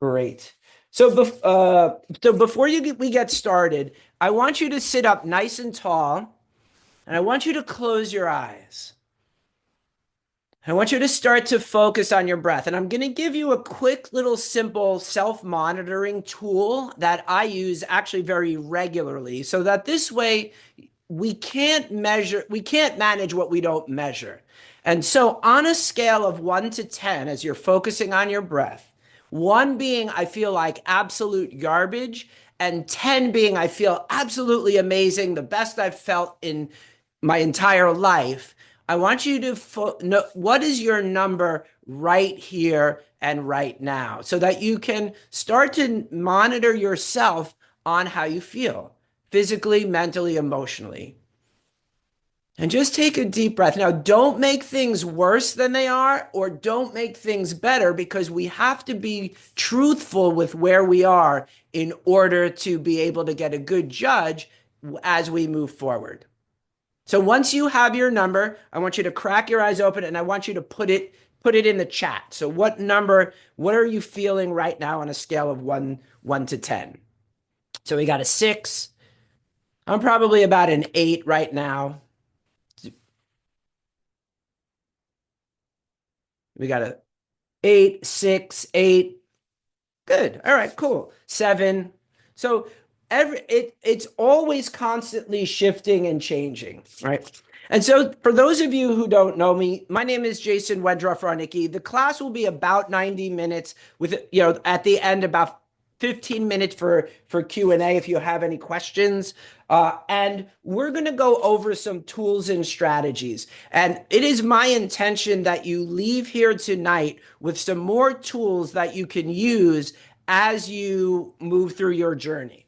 Great. So before we get started, I want you to sit up nice and tall, and I want you to close your eyes. I want you to start to focus on your breath. And I'm going to give you a quick little simple self-monitoring tool that I use actually very regularly so that this way we can't manage what we don't measure. And so on a scale of 1 to 10, as you're focusing on your breath, 1 being I feel like absolute garbage, and 10 being I feel absolutely amazing, the best I've felt in my entire life. I want you to know what is your number right here and right now so that you can start to monitor yourself on how you feel physically, mentally, emotionally. And just take a deep breath. Now, don't make things worse than they are or don't make things better because we have to be truthful with where we are in order to be able to get a good judge as we move forward. So once you have your number, I want you to crack your eyes open and I want you to put it in the chat. So what are you feeling right now on a scale of 1 to 10? So we got a 6. I'm probably about an 8 right now. We got a 8, 6, 8. Good. All right, cool. 7. So it's always constantly shifting and changing, right? And so for those of you who don't know me, my name is Jason Wendroff-Ronicky. The class will be about 90 minutes with, at the end about 15 minutes for Q&A if you have any questions. And we're going to go over some tools and strategies. And it is my intention that you leave here tonight with some more tools that you can use as you move through your journey.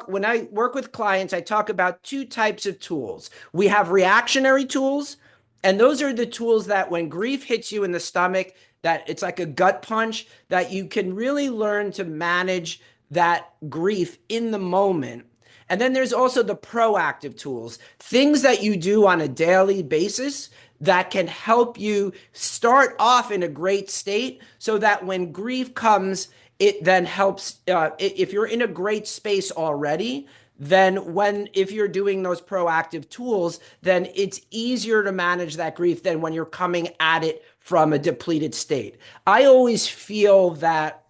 When I work with clients, I talk about 2 types of tools. We have reactionary tools, and those are the tools that when grief hits you in the stomach, that it's like a gut punch, that you can really learn to manage that grief in the moment. And then there's also the proactive tools, things that you do on a daily basis that can help you start off in a great state so that when grief comes, it then helps. If you're in a great space already, then if you're doing those proactive tools, then it's easier to manage that grief than when you're coming at it from a depleted state. I always feel that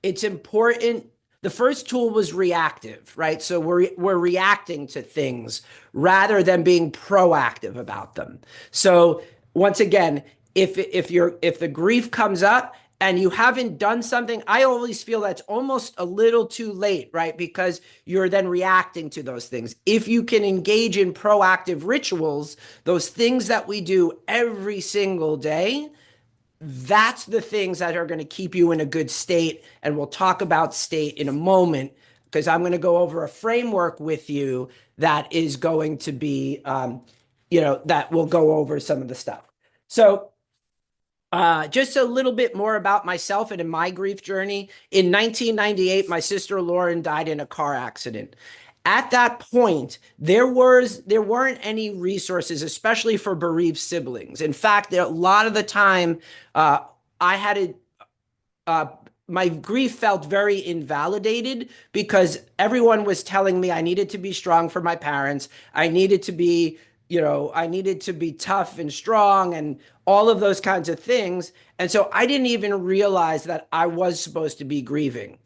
it's important. The first tool was reactive, right? So we're reacting to things rather than being proactive about them. So once again, if the grief comes up and you haven't done something, I always feel that's almost a little too late, right? Because you're then reacting to those things. If you can engage in proactive rituals, those things that we do every single day, that's the things that are going to keep you in a good state. And we'll talk about state in a moment because I'm going to go over a framework with you that is going to be, that will go over some of the stuff. So just a little bit more about myself and in my grief journey. In 1998, my sister Lauren died in a car accident. At that point, there weren't any resources, especially for bereaved siblings. In fact, a lot of the time, my grief felt very invalidated because everyone was telling me I needed to be strong for my parents. I needed to be tough and strong and all of those kinds of things. And so I didn't even realize that I was supposed to be grieving.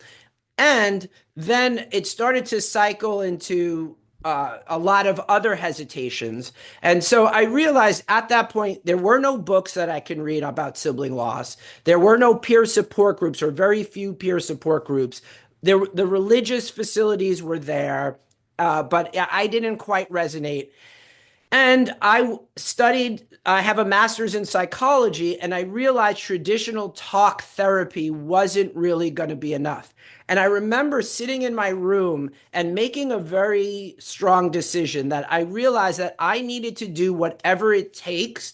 And then it started to cycle into a lot of other hesitations. And so I realized at that point, there were no books that I can read about sibling loss. There were no peer support groups or very few peer support groups. The religious facilities were there, but I didn't quite resonate. And I have a master's in psychology, and I realized traditional talk therapy wasn't really going to be enough. And I remember sitting in my room and making a very strong decision that I realized that I needed to do whatever it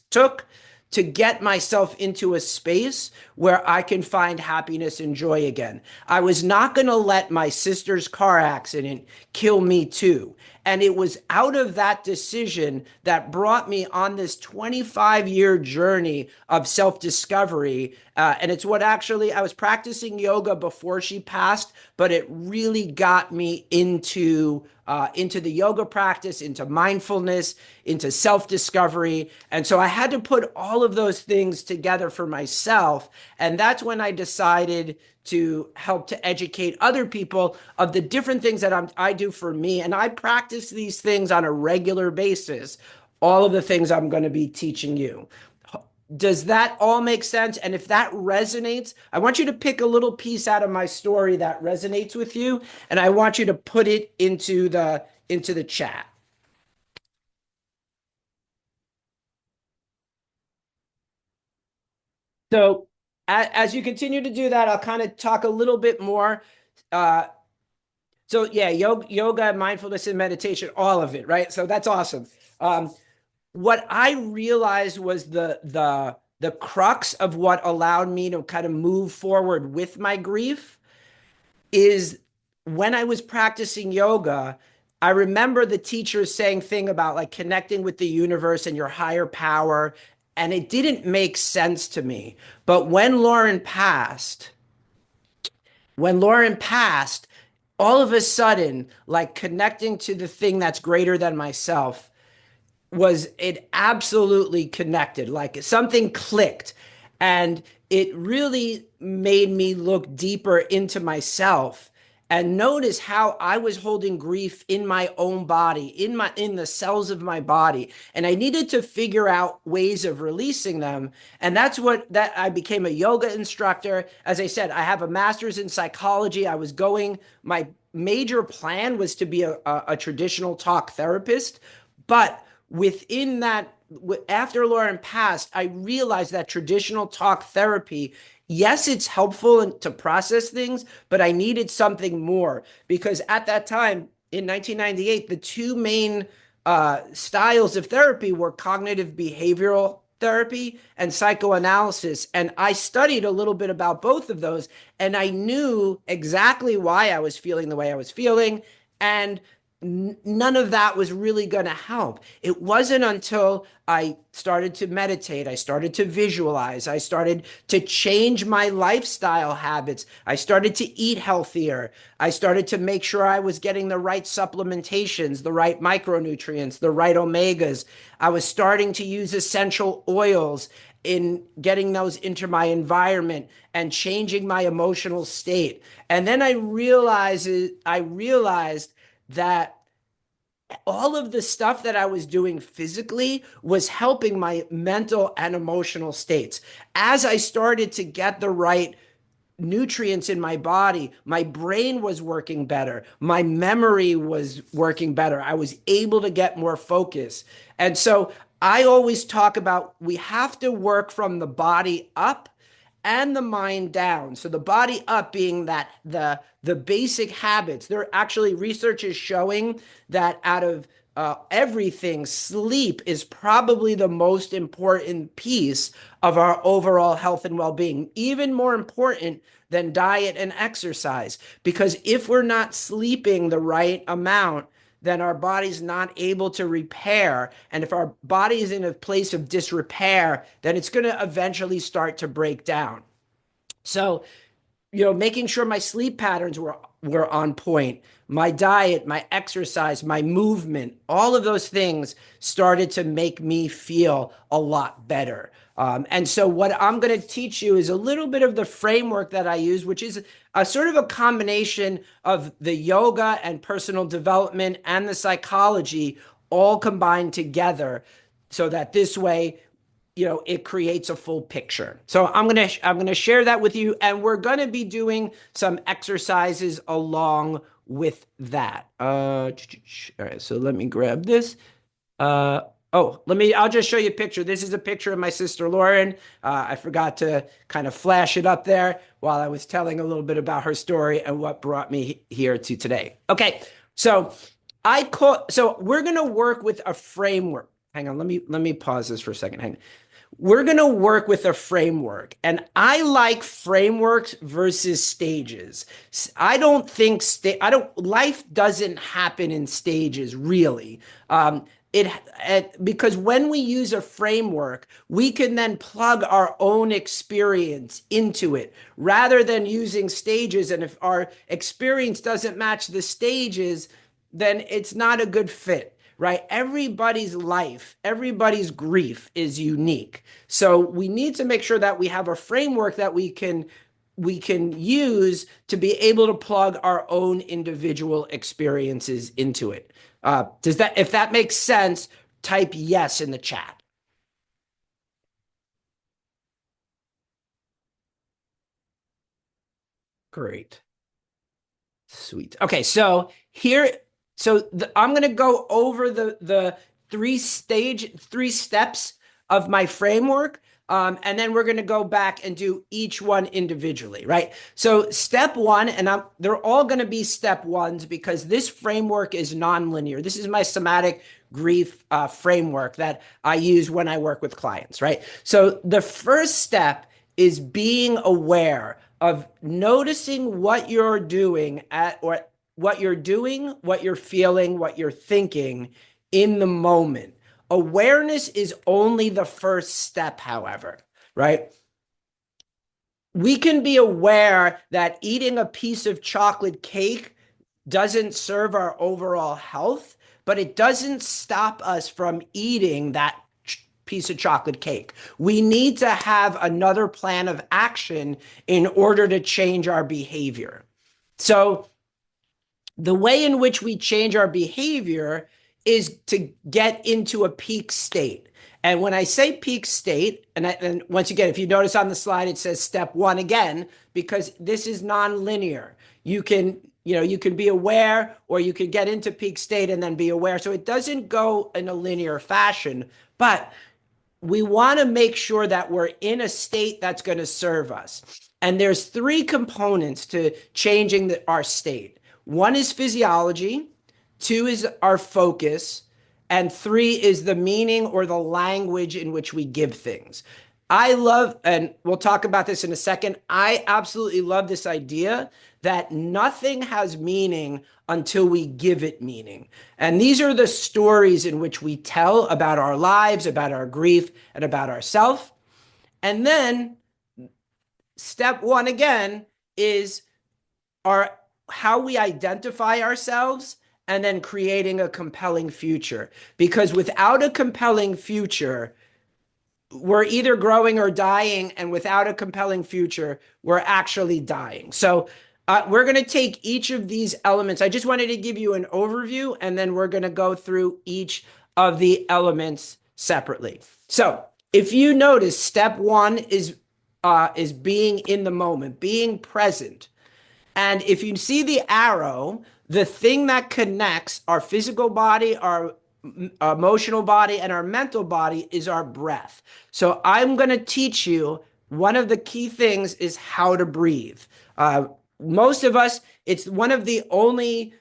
took to get myself into a space where I can find happiness and joy again. I was not going to let my sister's car accident kill me too. And it was out of that decision that brought me on this 25-year journey of self-discovery And it's what actually I was practicing yoga before she passed, but it really got me into the yoga practice, into mindfulness, into self-discovery. And so I had to put all of those things together for myself. And that's when I decided to help to educate other people of the different things that I do for me. And I practice these things on a regular basis, all of the things I'm going to be teaching you. Does that all make sense? And if that resonates, I want you to pick a little piece out of my story that resonates with you, and I want you to put it into the chat. So as you continue to do that, I'll kind of talk a little bit more. Uh, so yeah, yoga, mindfulness, and meditation, all of it, right? So that's awesome. What I realized was the crux of what allowed me to kind of move forward with my grief is when I was practicing yoga. I remember the teachers saying thing about like connecting with the universe and your higher power, and it didn't make sense to me. But when Lauren passed, all of a sudden, like connecting to the thing that's greater than myself was it absolutely connected, like something clicked, and it really made me look deeper into myself and notice how I was holding grief in my own body, in the cells of my body, and I needed to figure out ways of releasing them. And that's what that I became a yoga instructor. As I said, I have a master's in psychology. I was going my major plan was to be a traditional talk therapist, but within that, after Lauren passed, I realized that traditional talk therapy, yes, it's helpful to process things, but I needed something more because at that time in 1998, the two main styles of therapy were cognitive behavioral therapy and psychoanalysis. And I studied a little bit about both of those, and I knew exactly why I was feeling the way I was feeling. And none of that was really going to help. It wasn't until I started to meditate, I started to visualize, I started to change my lifestyle habits, I started to eat healthier, I started to make sure I was getting the right supplementations, the right micronutrients, the right omegas. I was starting to use essential oils in getting those into my environment and changing my emotional state. And then I realized that all of the stuff that I was doing physically was helping my mental and emotional states. As I started to get the right nutrients in my body, my brain was working better, my memory was working better, I was able to get more focus. And so I always talk about we have to work from the body up and the mind down. So the body up being that the basic habits. There actually research is showing that out of everything, sleep is probably the most important piece of our overall health and well-being, even more important than diet and exercise. Because if we're not sleeping the right amount, then our body's not able to repair. And if our body is in a place of disrepair, then it's going to eventually start to break down. So, making sure my sleep patterns were on point, my diet, my exercise, my movement, all of those things started to make me feel a lot better. And so what I'm going to teach you is a little bit of the framework that I use, which is a sort of a combination of the yoga and personal development and the psychology all combined together so that this way it creates a full picture. So I'm gonna share that with you, and we're gonna be doing some exercises along with that. All right, so let me grab this. Uh, I'll just show you a picture. This is a picture of my sister Lauren. I forgot to kind of flash it up there while I was telling a little bit about her story and what brought me here to today. Okay, so we're gonna work with a framework. Hang on, let me pause this for a second. Hang on. We're going to work with a framework, and I like frameworks versus stages. I don't think life doesn't happen in stages really. because when we use a framework, we can then plug our own experience into it rather than using stages. And if our experience doesn't match the stages, then it's not a good fit, right? Everybody's life, everybody's grief is unique. So we need to make sure that we have a framework that we can use to be able to plug our own individual experiences into it. If that makes sense, type yes in the chat. Great. Sweet. Okay, so here, I'm going to go over the three steps of my framework, and then we're going to go back and do each one individually, right? So step one, and they're all going to be step ones because this framework is nonlinear. This is my somatic grief framework that I use when I work with clients, right? So the first step is being aware of noticing what you're doing what you're feeling, what you're thinking in the moment. Awareness is only the first step, however, right? We can be aware that eating a piece of chocolate cake doesn't serve our overall health, but it doesn't stop us from eating that piece of chocolate cake. We need to have another plan of action in order to change our behavior. So the way in which we change our behavior is to get into a peak state. And when I say peak state, and once again, if you notice on the slide, it says step one again, because this is non-linear. You can be aware, or you can get into peak state and then be aware. So it doesn't go in a linear fashion, but we want to make sure that we're in a state that's going to serve us. And there's three components to changing our state. One is physiology, two is our focus, and three is the meaning or the language in which we give things. I love, and we'll talk about this in a second, I absolutely love this idea that nothing has meaning until we give it meaning. And these are the stories in which we tell about our lives, about our grief, and about ourselves. And then step one again is how we identify ourselves and then creating a compelling future. Because without a compelling future, we're either growing or dying, and without a compelling future, we're actually dying. So we're going to take each of these elements. I just wanted to give you an overview, and then we're going to go through each of the elements separately. So if you notice, step one is being in the moment, being present. And if you see the arrow, the thing that connects our physical body, our emotional body, and our mental body is our breath. So I'm going to teach you one of the key things is how to breathe. Most of us, it's one of the only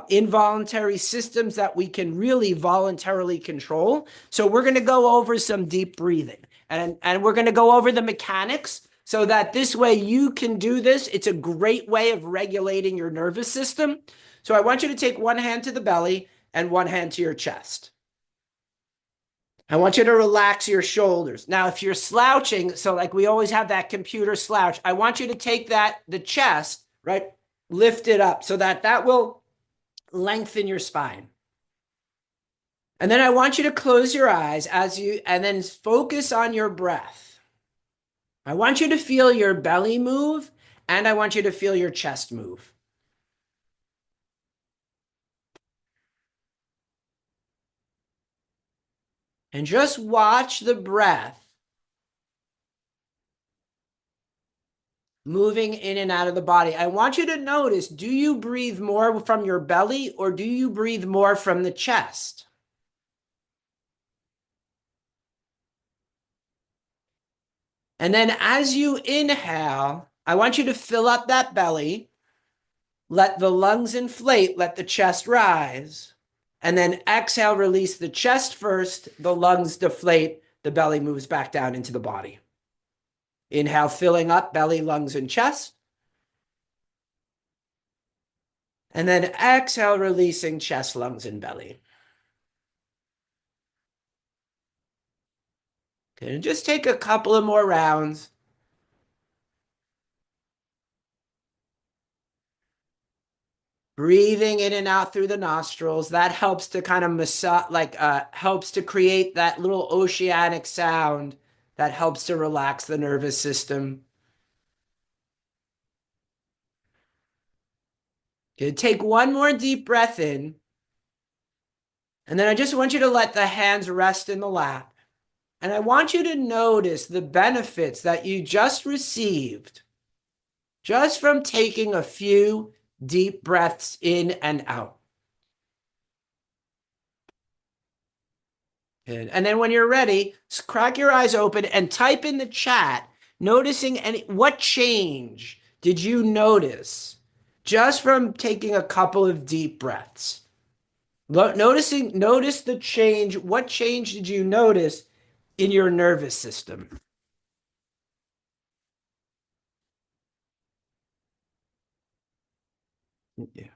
involuntary systems that we can really voluntarily control. So we're going to go over some deep breathing, and we're going to go over the mechanics so that this way you can do this. It's a great way of regulating your nervous system. So I want you to take one hand to the belly and one hand to your chest. I want you to relax your shoulders. Now, if you're slouching, so like we always have that computer slouch, I want you to take the chest, right, lift it up so that will lengthen your spine. And then I want you to close your eyes and then focus on your breath. I want you to feel your belly move, and I want you to feel your chest move. And just watch the breath moving in and out of the body. I want you to notice, do you breathe more from your belly or do you breathe more from the chest? And then as you inhale, I want you to fill up that belly. Let the lungs inflate, let the chest rise. And then exhale, release the chest first, the lungs deflate, the belly moves back down into the body. Inhale, filling up belly, lungs, and chest. And then exhale, releasing chest, lungs, and belly. Okay, and just take a couple of more rounds. Breathing in and out through the nostrils. That helps to kind of massage, like helps to create that little oceanic sound that helps to relax the nervous system. Okay, take one more deep breath in, and then I just want you to let the hands rest in the lap. And I want you to notice the benefits that you just received just from taking a few deep breaths in and out. Good. And then when you're ready, crack your eyes open and type in the chat, noticing what change did you notice just from taking a couple of deep breaths? Notice the change. What change did you notice in your nervous system? Yeah.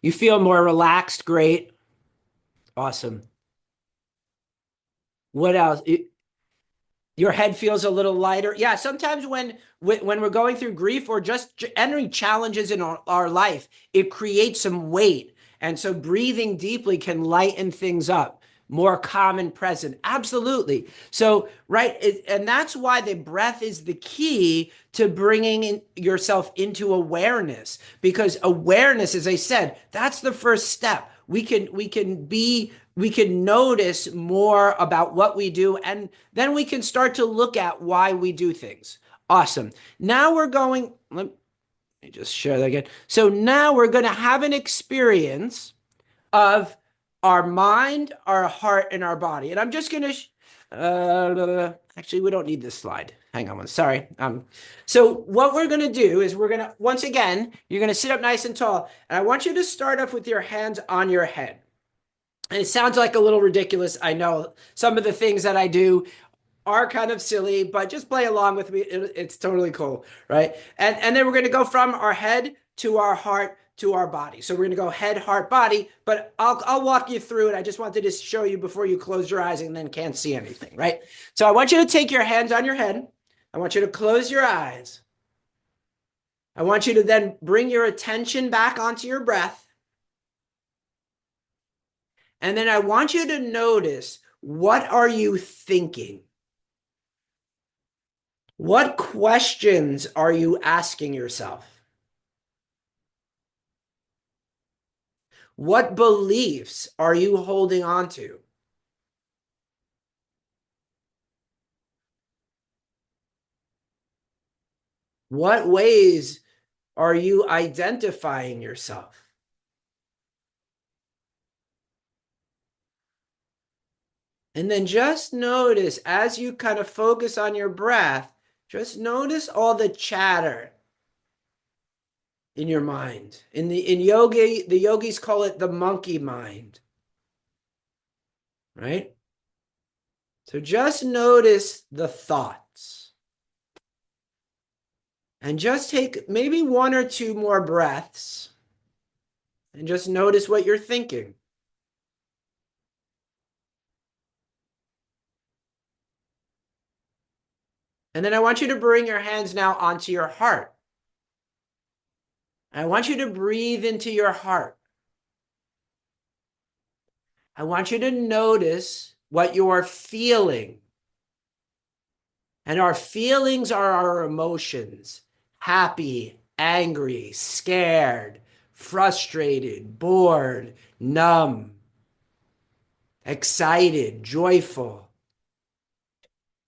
You feel more relaxed. Great. Awesome. What else? Your head feels a little lighter. Yeah, sometimes when we're going through grief or just entering challenges in our life, it creates some weight. And so breathing deeply can lighten things up, more calm and present. Absolutely. So, right, and that's why the breath is the key to bringing yourself into awareness, because awareness, as I said, that's the first step. We can notice more about what we do, and then we can start to look at why we do things. Awesome. Now let me just share that again. So now we're going to have an experience of our mind, our heart, and our body. And I'm just going to, actually, we don't need this slide. Hang on one. Sorry. So what we're going to do is once again, you're going to sit up nice and tall. And I want you to start off with your hands on your head. And it sounds like a little ridiculous. I know some of the things that I do are kind of silly, but just play along with me. It's totally cool, right? And then we're going to go from our head to our heart to our body. So we're going to go head, heart, body, but I'll walk you through it. I just wanted to show you before you close your eyes and then can't see anything, right? So I want you to take your hands on your head. I want you to close your eyes. I want you to then bring your attention back onto your breath. And then I want you to notice, what are you thinking? What questions are you asking yourself? What beliefs are you holding on to? What ways are you identifying yourself? And then just notice, as you kind of focus on your breath, just notice all the chatter in your mind. In yoga, the yogis call it the monkey mind, right? So just notice the thoughts. And just take maybe one or two more breaths and just notice what you're thinking. And then I want you to bring your hands now onto your heart. I want you to breathe into your heart. I want you to notice what you are feeling. And our feelings are our emotions: happy, angry, scared, frustrated, bored, numb, excited, joyful.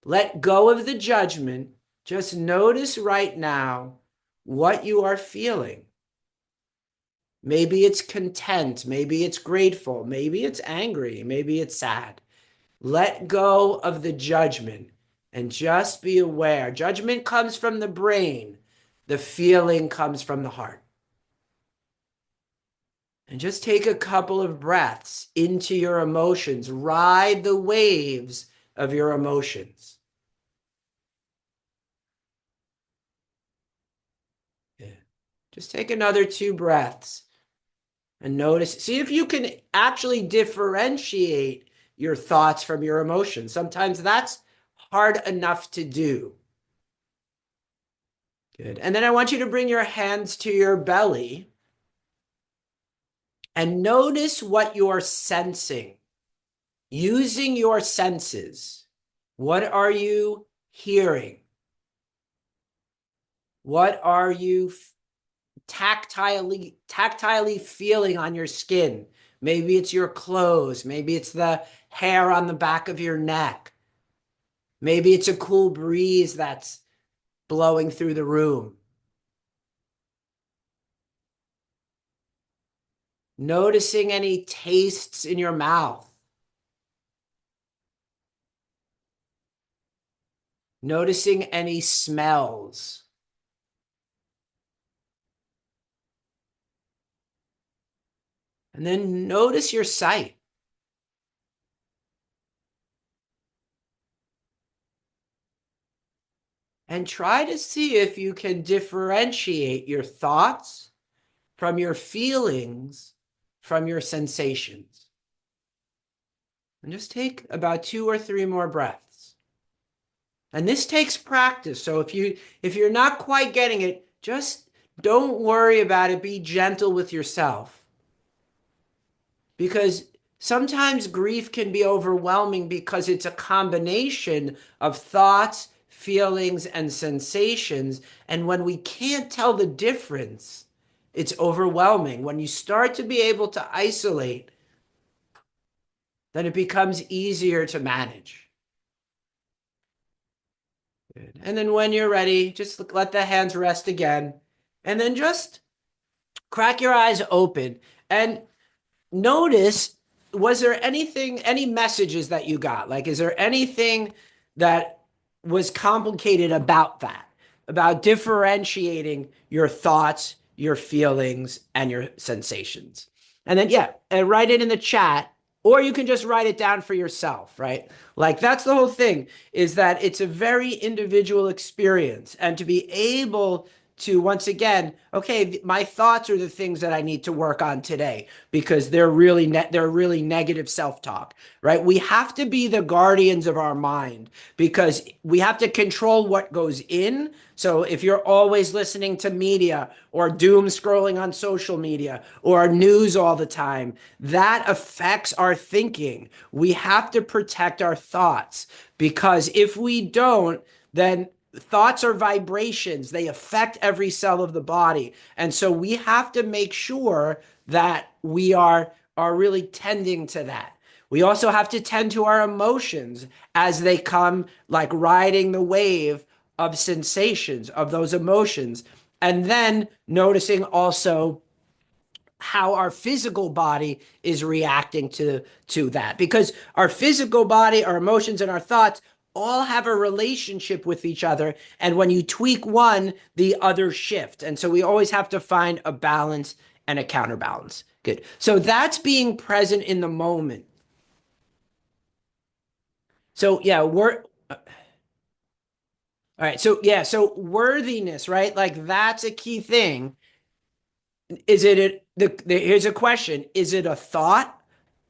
Let go of the judgment. Just notice right now what you are feeling. Maybe it's content. Maybe it's grateful. Maybe it's angry. Maybe it's sad. Let go of the judgment and just be aware. Judgment comes from the brain. The feeling comes from the heart. And just take a couple of breaths into your emotions. Ride the waves of your emotions. Yeah. Just take another 2 breaths and notice. See if you can actually differentiate your thoughts from your emotions. Sometimes that's hard enough to do. Good. And then I want you to bring your hands to your belly and notice what you're sensing using your senses. What are you hearing? What are you tactilely feeling on your skin? Maybe it's your clothes. Maybe it's the hair on the back of your neck. Maybe it's a cool breeze that's blowing through the room. Noticing any tastes in your mouth. Noticing any smells. And then notice your sight. And try to see if you can differentiate your thoughts from your feelings, from your sensations. And just take about 2 or 3 more breaths. And this takes practice. So if you're not quite getting it, just don't worry about it. Be gentle with yourself. Because sometimes grief can be overwhelming because it's a combination of thoughts, feelings, and sensations. And when we can't tell the difference, it's overwhelming. When you start to be able to isolate, then it becomes easier to manage. Good. And then when you're ready, just let the hands rest again. And then just crack your eyes open and notice, was there any messages that you got? Like, is there anything that was complicated about that, about differentiating your thoughts, your feelings, and your sensations? And then, yeah, and write it in the chat, or you can just write it down for yourself, right? Like, that's the whole thing, is that it's a very individual experience. And to be able to, once again, okay, my thoughts are the things that I need to work on today because they're really negative self-talk, right? We have to be the guardians of our mind because we have to control what goes in. So if you're always listening to media or doom scrolling on social media or news all the time, that affects our thinking. We have to protect our thoughts because if we don't, then thoughts are vibrations. They affect every cell of the body. And so we have to make sure that we are really tending to that. We also have to tend to our emotions as they come, like riding the wave of sensations, of those emotions. And then noticing also how our physical body is reacting to that, because our physical body, our emotions, and our thoughts all have a relationship with each other, and when you tweak one, the other shift. And so we always have to find a balance and a counterbalance. Good. So that's being present in the moment. So yeah, we're all right. So yeah, so worthiness, right? Like that's a key thing. Is it here's a question: is it a thought?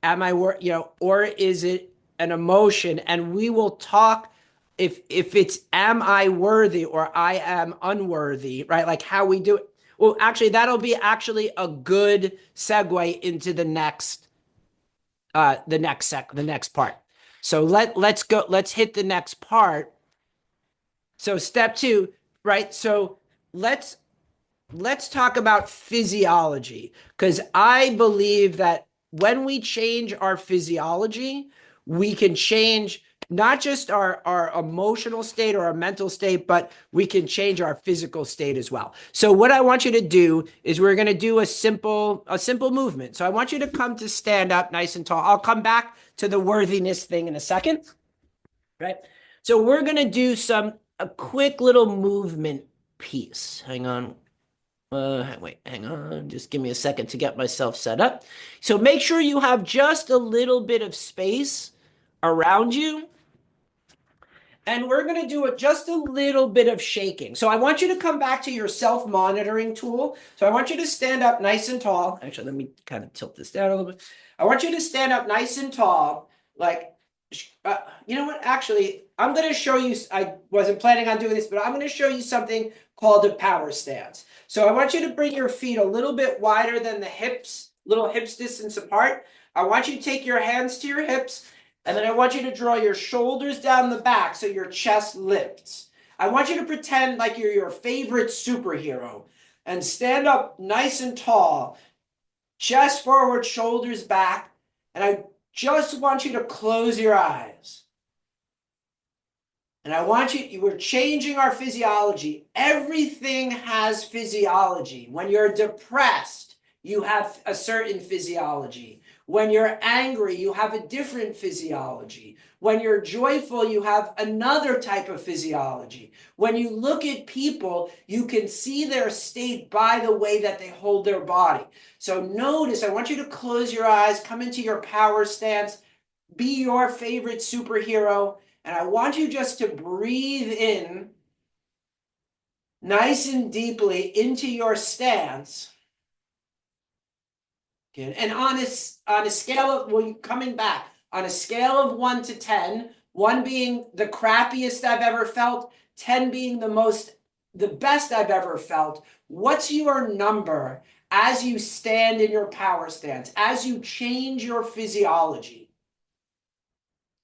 Am I or is it an emotion? And we will talk if it's am I worthy or I am unworthy, right? Like how we do it. Well, actually, that'll be actually a good segue into the next part. So let's go. Let's hit the next part. So step 2, right? So let's talk about physiology, because I believe that when we change our physiology, we can change not just our emotional state or our mental state, but we can change our physical state as well. So what I want you to do is we're going to do a simple movement. So I want you to come to stand up nice and tall. I'll come back to the worthiness thing in a second, right? So we're going to do a quick little movement piece. Hang on. Wait, hang on. Just give me a second to get myself set up. So make sure you have just a little bit of space around you. And we're going to do just a little bit of shaking. So I want you to come back to your self-monitoring tool. So I want you to stand up nice and tall. Actually, let me kind of tilt this down a little bit. I want you to stand up nice and tall. Like, you know what? Actually, I'm going to show you. I wasn't planning on doing this, but I'm going to show you something called a power stance. So I want you to bring your feet a little bit wider than the hips, little hips distance apart. I want you to take your hands to your hips, and then I want you to draw your shoulders down the back so your chest lifts. I want you to pretend like you're your favorite superhero and stand up nice and tall, chest forward, shoulders back, and I just want you to close your eyes. And I want you, we're changing our physiology. Everything has physiology. When you're depressed, you have a certain physiology. When you're angry, you have a different physiology. When you're joyful, you have another type of physiology. When you look at people, you can see their state by the way that they hold their body. So notice, I want you to close your eyes, come into your power stance, be your favorite superhero, and I want you just to breathe in nice and deeply into your stance. Okay. And on a scale of, well, coming back, on a scale of 1 to 10, 1 being the crappiest I've ever felt, 10 being the best I've ever felt, what's your number as you stand in your power stance, as you change your physiology?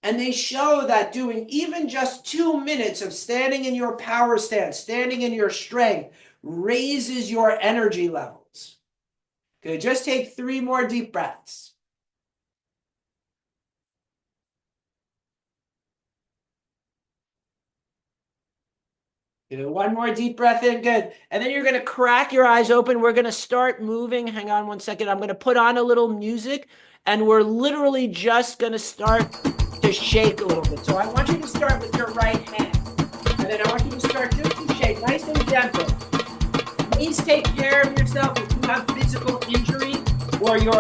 And they show that doing even just 2 minutes of standing in your power stance, standing in your strength, raises your energy levels. Okay, just take 3 more deep breaths. One more deep breath in, good. And then you're going to crack your eyes open. We're going to start moving. Hang on one second. I'm going to put on a little music, and we're literally just going to start to shake a little bit. So I want you to start with your right hand, and then I want you to start just to shake, nice and gentle. Please take care of yourself if you have physical injury or you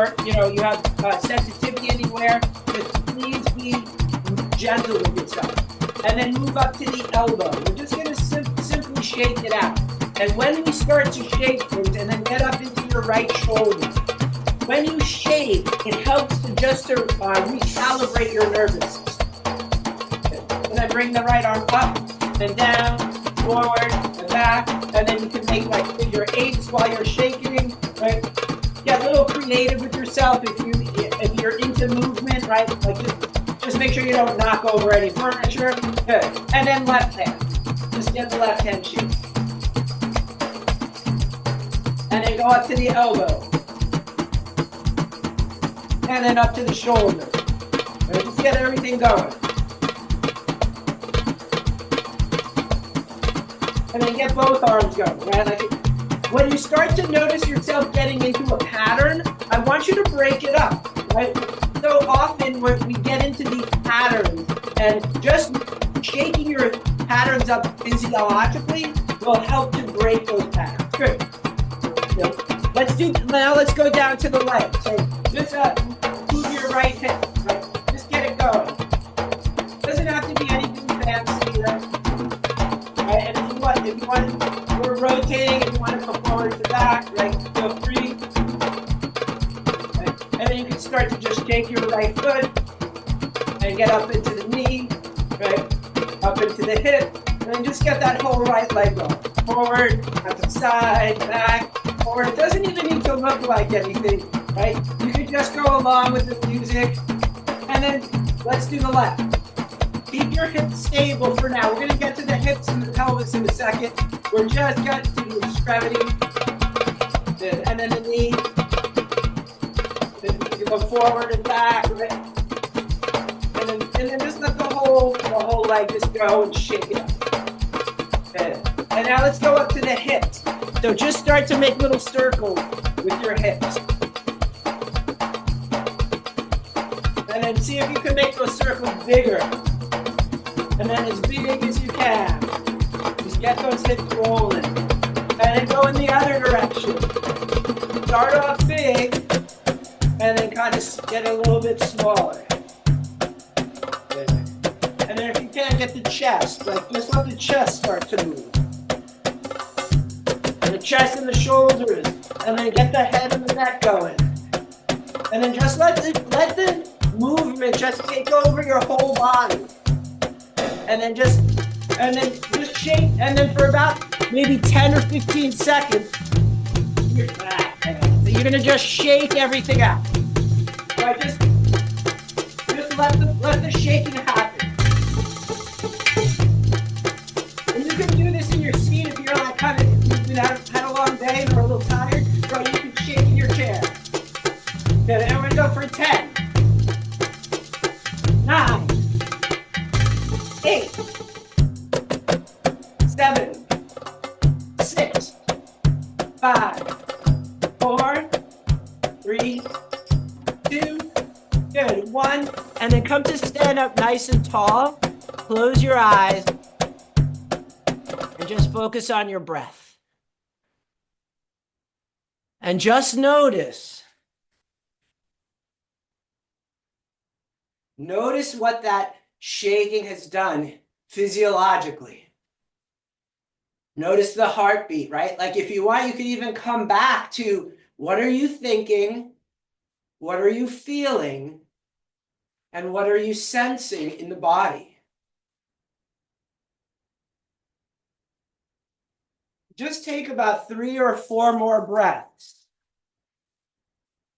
have sensitivity anywhere. Just please be gentle with yourself. And then move up to the elbow. We're just going to simply shake it out. And when we start to shake things, and then get up into your right shoulder. When you shake, it helps to just recalibrate your nervous system. And then bring the right arm up and down, forward and back, and then you can make like figure 8s while you're shaking. Right? Get a little creative with yourself if you're into movement, right? Like just make sure you don't knock over any furniture. Good. And then left hand. Just get the left hand shoot. And then go up to the elbow. And then up to the shoulder. Right? Just get everything going. And then get both arms going. Right? Like when you start to notice yourself getting into a pattern, I want you to break it up. Right? So often when we get into these patterns, and just shaking your patterns up physiologically will help to break those patterns. Good. So let's go down to the leg. So just move your right hip. Right? Just get it going. Doesn't have to be anything fancy. Right? And if you want, we're rotating. If you want to go forward to back, right? Feel free. And then you can start to just shake your right foot and get up into the knee, right? Up into the hip, and then just get that whole right leg going. Forward, at the side, back, forward. It doesn't even need to look like anything, right? You can just go along with the music. And then let's do the left. Keep your hips stable for now. We're going to get to the hips and the pelvis in a second. We're just getting to the extremity. And then the knee. You go forward and back, right? And then just let the whole leg just go and shake it up. And now let's go up to the hips. So just start to make little circles with your hips. And then see if you can make those circles bigger. And then as big as you can. Just get those hips rolling. And then go in the other direction. Start off big. And then kind of get a little bit smaller. And then if you can't get the chest, like just let the chest start to move. And the chest and the shoulders. And then get the head and the neck going. And then just let the movement just take over your whole body. And then just shake. And then for about maybe 10 or 15 seconds, you're gonna just shake everything out. Right? Just let the shaking happen. And you can do this in your seat if you're like kind of if you've had a long day and are a little tired. So you can shake in your chair. Good. And we're gonna go for 10, 9, 8, 7, 6, 5, 4, 3, 2, good, 1. And then come to stand up nice and tall. Close your eyes and just focus on your breath. And just notice what that shaking has done physiologically. Notice the heartbeat, right? Like if you want, you could even come back to what are you thinking? What are you feeling? And what are you sensing in the body? Just take about 3 or 4 more breaths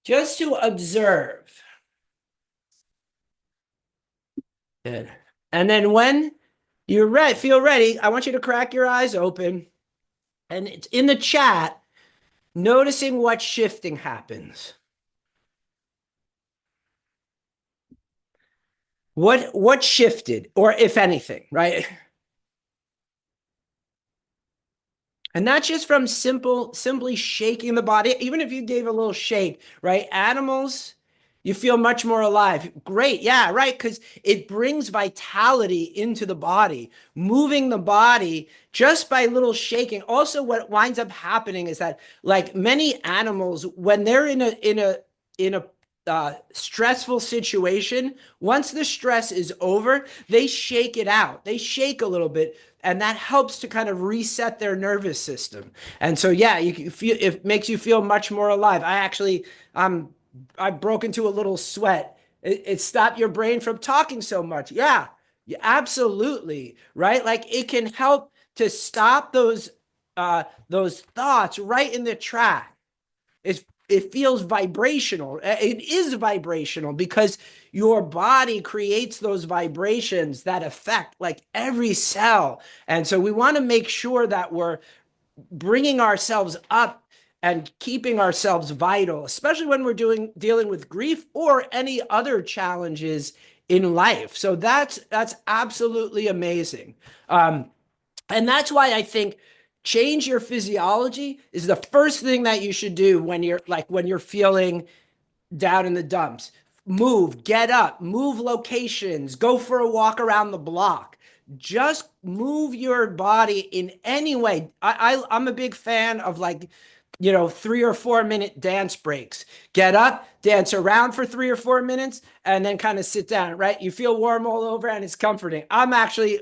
just to observe. Good. And then when you're ready, feel ready, I want you to crack your eyes open. And it's in the chat, noticing what shifting happens. What shifted, or if anything, right? And that's just from simply shaking the body. Even if you gave a little shake, right? Animals, you feel much more alive. Great. Yeah, right. Because it brings vitality into the body, moving the body just by little shaking. Also, what winds up happening is that, like many animals, when they're in a stressful situation, once the stress is over, they shake it out. They shake a little bit, and that helps to kind of reset their nervous system. And so, yeah, you feel it makes you feel much more alive. I broke into a little sweat. It stopped your brain from talking so much. Yeah, absolutely, right? Like it can help to stop those thoughts right in the track. It feels vibrational. It is vibrational because your body creates those vibrations that affect like every cell. And so we want to make sure that we're bringing ourselves up and keeping ourselves vital, especially when we're dealing with grief or any other challenges in life. So that's absolutely amazing. And that's why I think change your physiology is the first thing that you should do when you're feeling down in the dumps. Move, get up, move locations, go for a walk around the block. Just move your body in any way. I'm a big fan of 3 or 4 minute dance breaks. Get up, dance around for 3 or 4 minutes, and then kind of sit down, right? You feel warm all over and it's comforting. I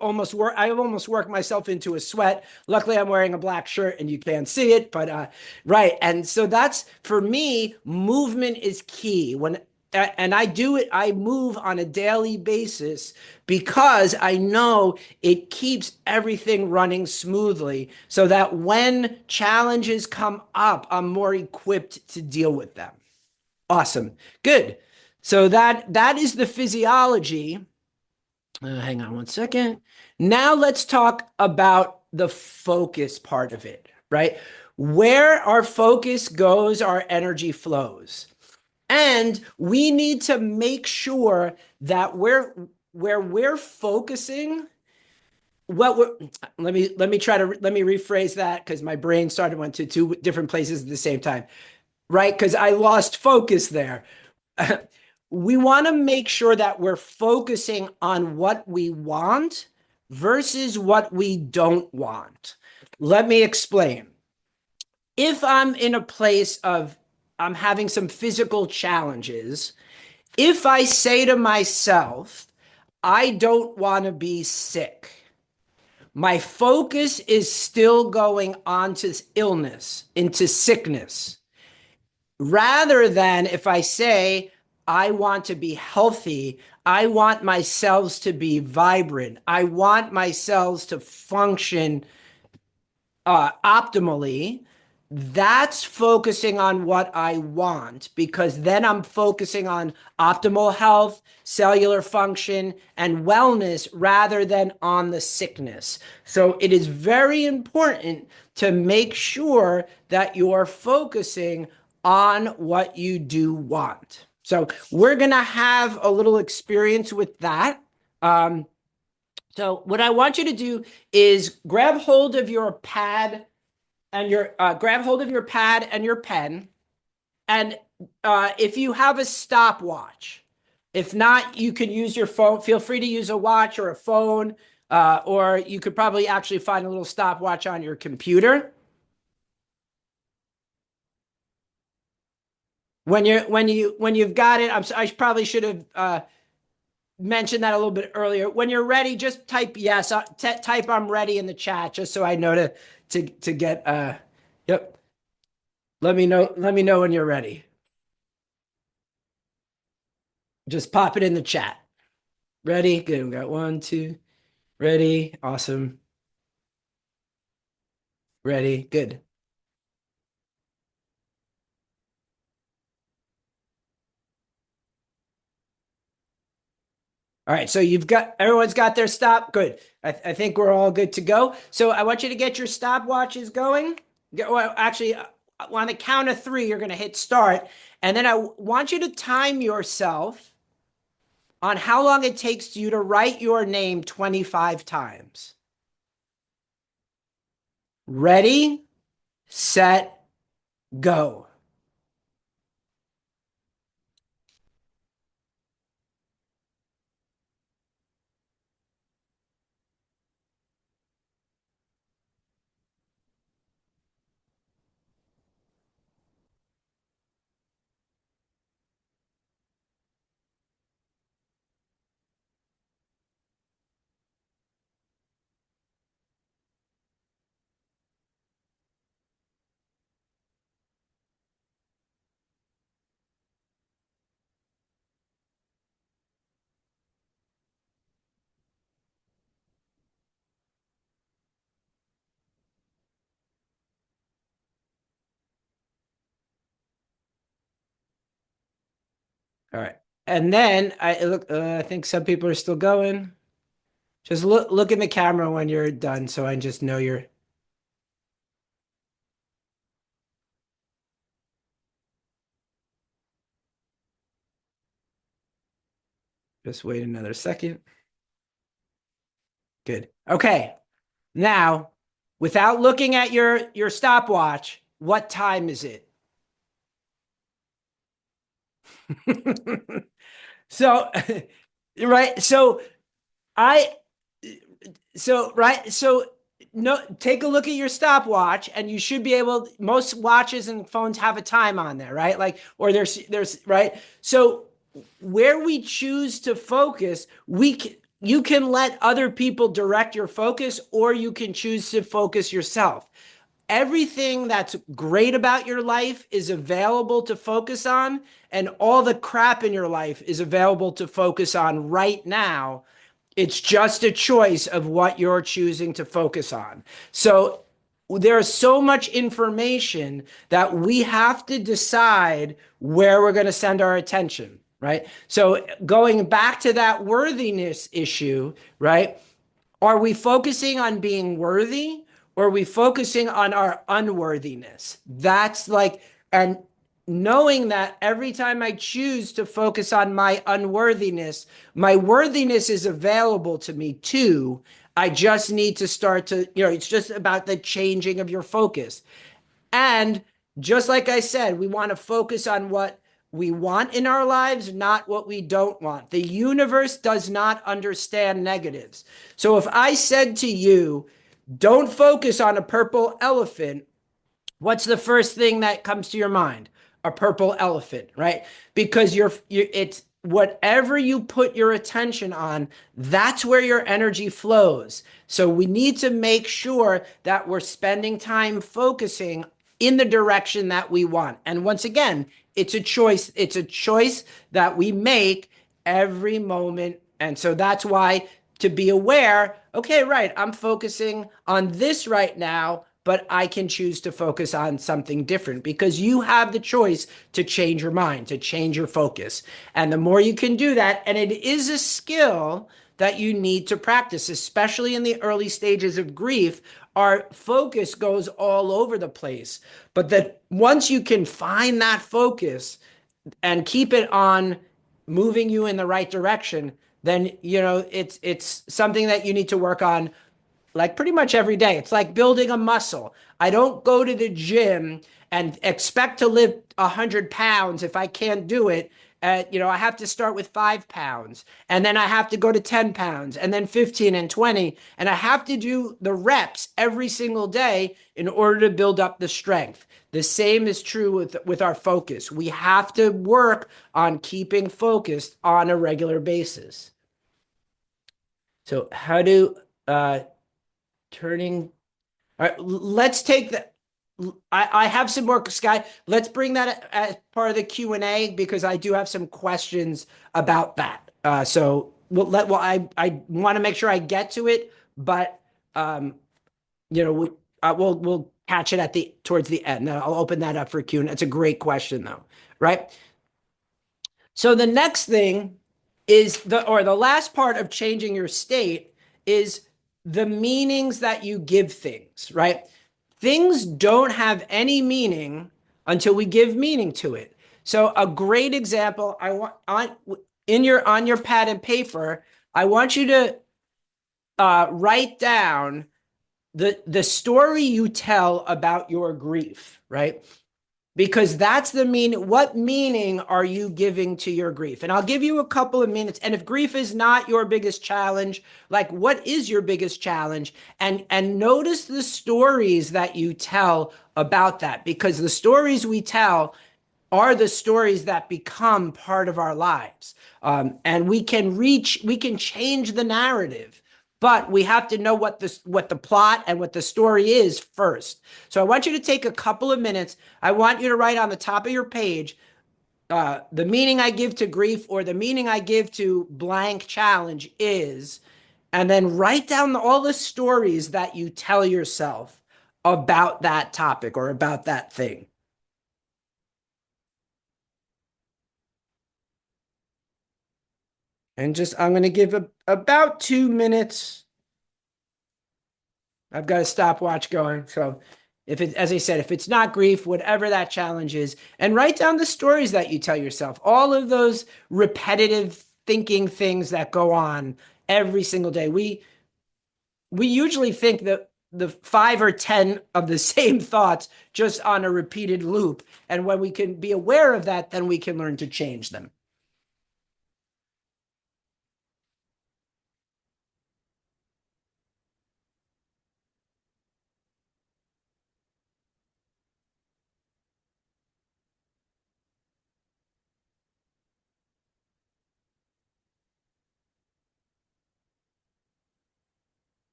almost worked myself into a sweat. Luckily, I'm wearing a black shirt and you can't see it, but right. And so that's, for me, movement is key. And I move on a daily basis because I know it keeps everything running smoothly so that when challenges come up, I'm more equipped to deal with them. Awesome. Good. So that is the physiology. Hang on one second. Now let's talk about the focus part of it, right? Where our focus goes, our energy flows. And we need to make sure that where we're focusing, let me rephrase that because my brain went to 2 different places at the same time, right? Because I lost focus there. We want to make sure that we're focusing on what we want versus what we don't want. Let me explain. If I'm in a place of I'm having some physical challenges, if I say to myself, I don't want to be sick, my focus is still going on to illness, into sickness, rather than if I say, I want to be healthy. I want my cells to be vibrant. I want my cells to function optimally. That's focusing on what I want, because then I'm focusing on optimal health, cellular function, and wellness rather than on the sickness. So it is very important to make sure that you're focusing on what you do want. So we're going to have a little experience with that. So what I want you to do is grab hold of your pad and your pen, and if you have a stopwatch, if not, you can use your phone. Feel free to use a watch or a phone, or you could probably actually find a little stopwatch on your computer. When you've got it, I probably should have mentioned that a little bit earlier. When you're ready, just type yes, type I'm ready in the chat, just so I know to get yep. Let me know when you're ready. Just pop it in the chat. Ready? Good. We got one, two. Ready? Awesome. Ready? Good. All right. So everyone's got their stop. Good. I think we're all good to go. So I want you to get your stopwatches going. Well, actually, on the count of three, you're going to hit start. And then I want you to time yourself on how long it takes you to write your name 25 times. Ready, set, go. All right. And then I think some people are still going. Just look in the camera when you're done, so I just know you're. Just wait another second. Good. Okay. Now, without looking at your stopwatch, what time is it? So, right. I so no, take a look at your stopwatch, and you should be able. Most watches and phones have a time on there, right? Like, or there's right. So where we choose to focus, you can let other people direct your focus, or you can choose to focus yourself. Everything that's great about your life is available to focus on, and all the crap in your life is available to focus on right now. It's just a choice of what you're choosing to focus on. So there's so much information that we have to decide where we're going to send our attention, right? So going back to that worthiness issue, right? Are we focusing on being worthy, or are we focusing on our unworthiness? That's like, and knowing that every time I choose to focus on my unworthiness, my worthiness is available to me too. I just need to start to, it's just about the changing of your focus. And just like I said, we want to focus on what we want in our lives, not what we don't want. The universe does not understand negatives. So if I said to you, don't focus on a purple elephant, what's the first thing that comes to your mind? A purple elephant, right? Because it's whatever you put your attention on, that's where your energy flows. So we need to make sure that we're spending time focusing in the direction that we want. And once again, it's a choice. It's a choice that we make every moment. And so that's why to be aware, okay, right, I'm focusing on this right now, but I can choose to focus on something different because you have the choice to change your mind, to change your focus. And the more you can do that, and it is a skill that you need to practice, especially in the early stages of grief, our focus goes all over the place. But that once you can find that focus and keep it on moving you in the right direction, then it's something that you need to work on like pretty much every day. It's like building a muscle. I don't go to the gym and expect to lift 100 pounds if I can't do it. I have to start with 5 pounds, and then I have to go to 10 pounds, and then 15 and 20. And I have to do the reps every single day in order to build up the strength. The same is true with our focus. We have to work on keeping focused on a regular basis. So, how do turning all right, let's take the. I have some more, Sky. Let's bring that as part of the Q&A because I do have some questions about that. So I want to make sure I get to it, but um, we'll catch it at the towards the end. I'll open that up for Q&A. It's a great question though, right? So the next thing is the last part of changing your state is the meanings that you give things, right? Things don't have any meaning until we give meaning to it. So a great example, I want on your pad and paper, I want you to write down the story you tell about your grief, right? Because that's the meaning. What meaning are you giving to your grief? And I'll give you a couple of minutes. And if grief is not your biggest challenge, like what is your biggest challenge? And notice the stories that you tell about that, because the stories we tell are the stories that become part of our lives. And we can change the narrative, but we have to know what the plot and what the story is first. So I want you to take a couple of minutes. I want you to write on the top of your page the meaning I give to grief or the meaning I give to blank challenge is, and then write down all the stories that you tell yourself about that topic or about that thing. And I'm going to give about 2 minutes. I've got a stopwatch going. So as I said, if it's not grief, whatever that challenge is, and write down the stories that you tell yourself, all of those repetitive thinking things that go on every single day. We usually think that the 5 or 10 of the same thoughts just on a repeated loop. And when we can be aware of that, then we can learn to change them.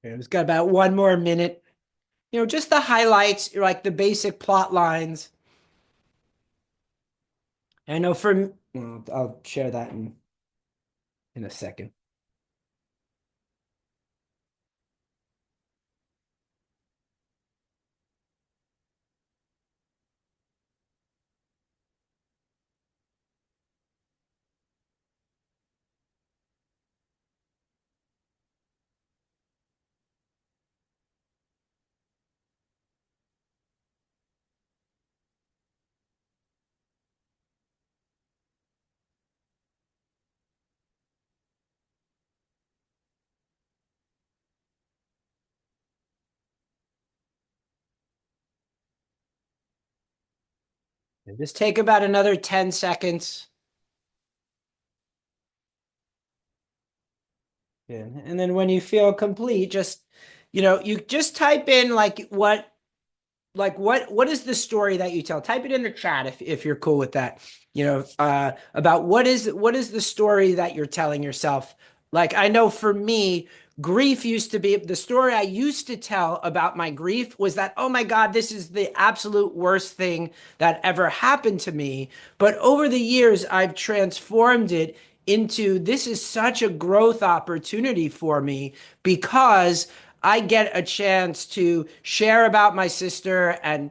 It's got about 1 more minute. Just the highlights, like the basic plot lines. I know well, I'll share that in a second. And just take about another 10 seconds. Yeah. And then when you feel complete, just You just type in what is the story that you tell? Type it in the chat if you're cool with that. About what is the story that you're telling yourself. Like, I know for me, grief used to be the story I used to tell about my grief was that, oh my God, this is the absolute worst thing that ever happened to me. But over the years, I've transformed it into this is such a growth opportunity for me because I get a chance to share about my sister and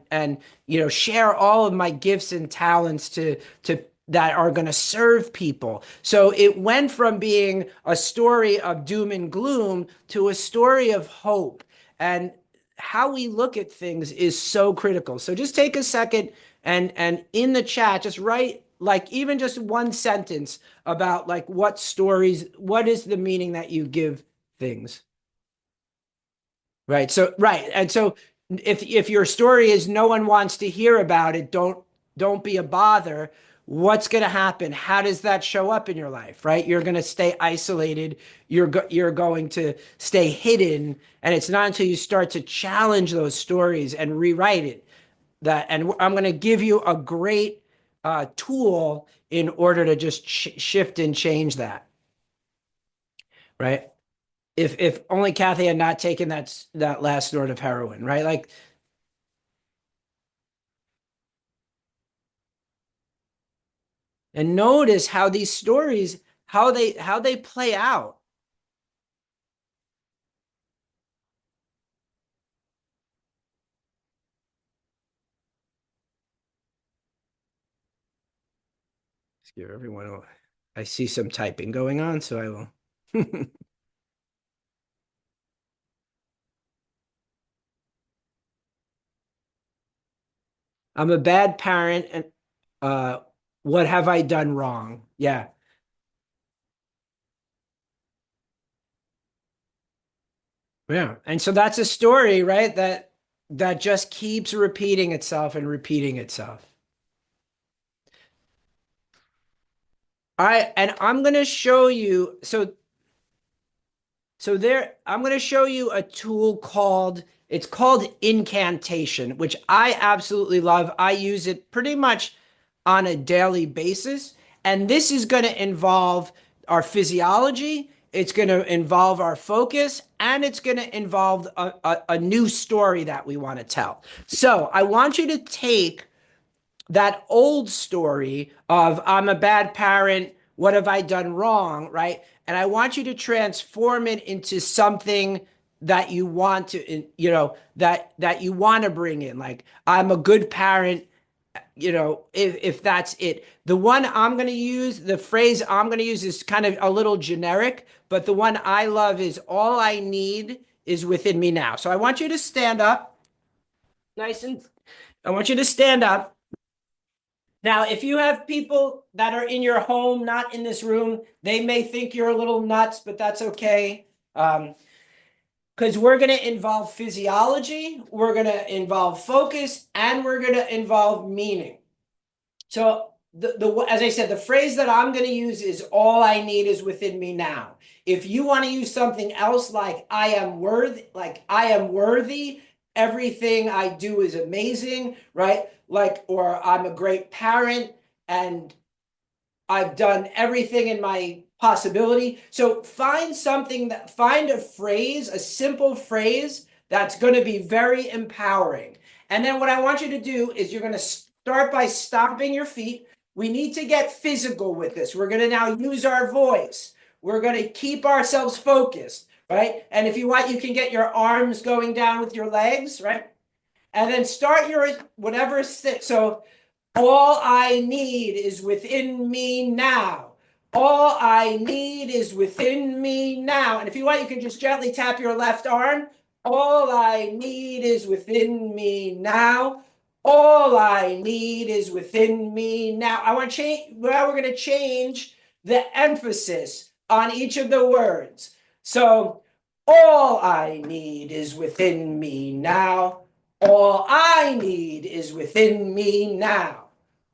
share all of my gifts and talents to that are going to serve people. So it went from being a story of doom and gloom to a story of hope. And how we look at things is so critical. So just take a second and in the chat, just write like even just one sentence about like what is the meaning that you give things. Right. So right. And so if your story is no one wants to hear about it, don't be a bother. What's going to happen? How does that show up in your life? Right? You're going to stay isolated. You're going to stay hidden, and it's not until you start to challenge those stories and rewrite it that. And I'm going to give you a great tool in order to just shift and change that. Right? If only Kathy had not taken that last snort of heroin, right? Like, and notice how these stories, how they play out. Let's give everyone I see some typing going on, so I will. I'm a bad parent, and uh, what have I done wrong? Yeah, yeah, and so that's a story, right? That just keeps repeating itself and repeating itself. And I'm gonna show you. So there, I'm going to show you a tool it's called incantation, which I absolutely love. I use it pretty much on a daily basis. And this is going to involve our physiology. It's going to involve our focus, and it's going to involve a new story that we want to tell. So I want you to take that old story of I'm a bad parent, what have I done wrong, right? And I want you to transform it into something that you want to, that you want to bring in. Like I'm a good parent, if that's it. The one I'm going to use, the phrase I'm going to use is kind of a little generic, but the one I love is all I need is within me now. So I want you to stand up nice and I want you to stand up. Now, if you have people that are in your home, not in this room, they may think you're a little nuts, but that's okay. Because we're going to involve physiology, we're going to involve focus, and we're going to involve meaning. So, as I said, the phrase that I'm going to use is all I need is within me now. If you want to use something else like I am worthy, everything I do is amazing, right? Like, or I'm a great parent and I've done everything in my possibility. So find a phrase, a simple phrase that's going to be very empowering. And then what I want you to do is you're going to start by stomping your feet. We need to get physical with this. We're going to now use our voice. We're going to keep ourselves focused, right? And if you want, you can get your arms going down with your legs, right? And then start your whatever. So all I need is within me now. All I need is within me now. And if you want, you can just gently tap your left arm. All I need is within me now. All I need is within me now. I want to change. Well, we're going to change the emphasis on each of the words. So, all I need is within me now. All I need is within me now.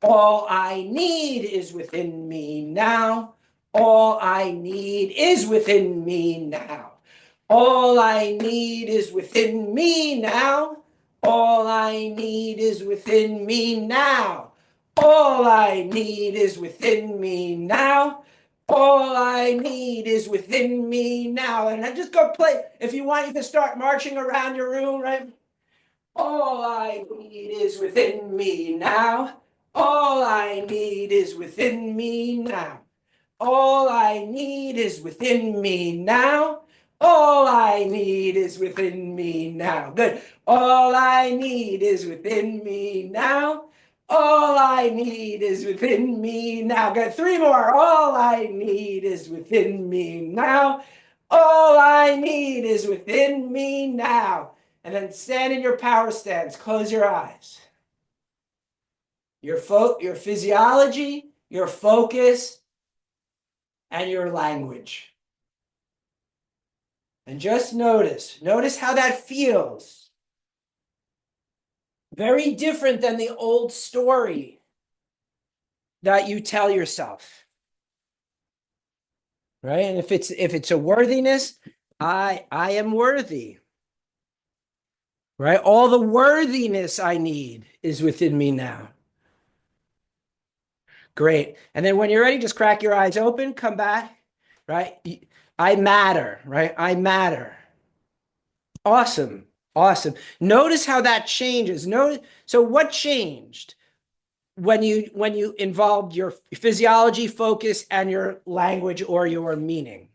All I need is within me now. All I need is within me now. All I need is within me now. All I need is within me now. All I need is within me now. All I need is within me now. And then just go play. If you want, you can start marching around your room, right? All I need is within me now. All I need is within me now. All I need is within me now. All I need is within me now. Good. All I need is within me now. All I need is within me now. Good. Three more. All I need is within me now. All I need is within me now. And then stand in your power stance. Close your eyes. Your physiology, your focus, and your language. And just notice how that feels. Very different than the old story that you tell yourself. Right? And if it's a worthiness, I am worthy. Right? All the worthiness I need is within me now. Great. And then when you're ready, just crack your eyes open, come back, right? I matter, right? I matter. Awesome. Awesome. Notice how that changes. Notice, so what changed when you involved your physiology, focus, and your language or your meaning?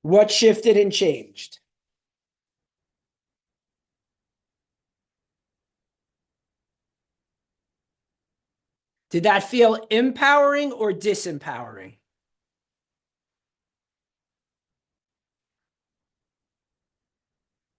What shifted and changed? Did that feel empowering or disempowering?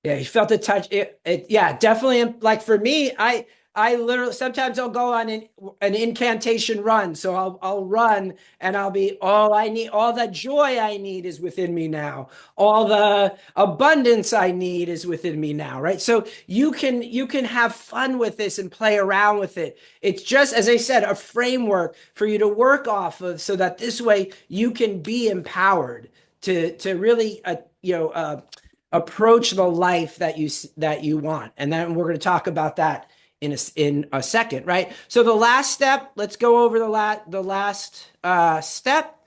Yeah, you felt the touch. Yeah, definitely. Like for me, I literally sometimes I'll go on an incantation run. So I'll run and I'll be all I need, all the joy I need is within me now. All the abundance I need is within me now, right? So you can have fun with this and play around with it. It's just, as I said, a framework for you to work off of, so that this way you can be empowered to really approach the life that you want. And then we're going to talk about that in a second, right? So the last step, let's go over the last step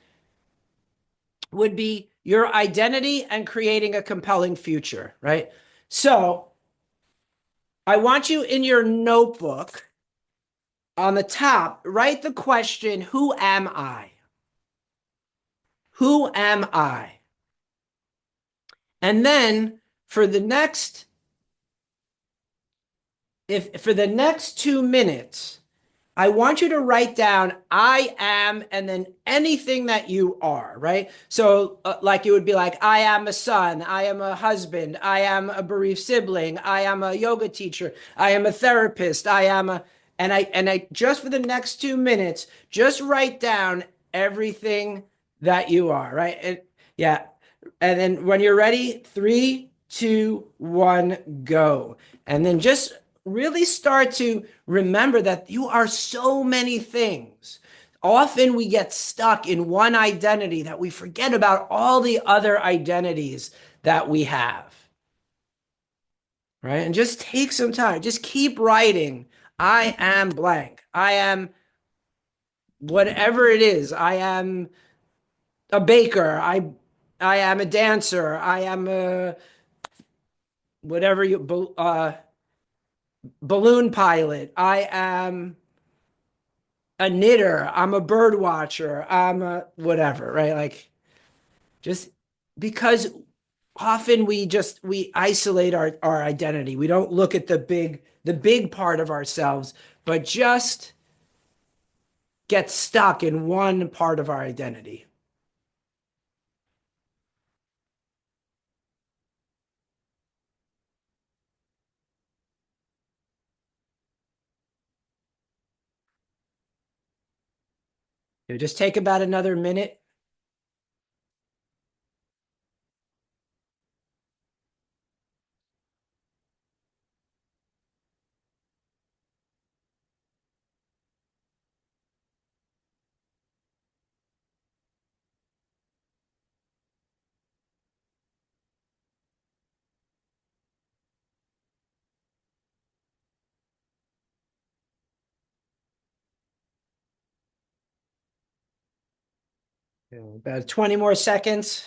would be your identity and creating a compelling future, right? So I want you in your notebook on the top, write the question, who am I? Who am I? And then for the next if for the next 2 minutes, I want you to write down I am and then anything that you are, right? So, like it would be like, I am a son, I am a husband, I am a bereaved sibling, I am a yoga teacher, I am a therapist, I am a, and I just for the next 2 minutes, just write down everything that you are, right? And yeah. And then when you're ready, three, two, one, go. And then just really start to remember that you are so many things. Often we get stuck in one identity that we forget about all the other identities that we have, right? And just take some time, just keep writing. I am blank. I am whatever it is. I am a baker. I am a dancer. I am a whatever you balloon pilot. I am a knitter, I'm a bird watcher, I'm a whatever, right? Like just because often we isolate our identity. We don't look at the big part of ourselves, but just get stuck in one part of our identity. Just take about another minute. About 20 more seconds.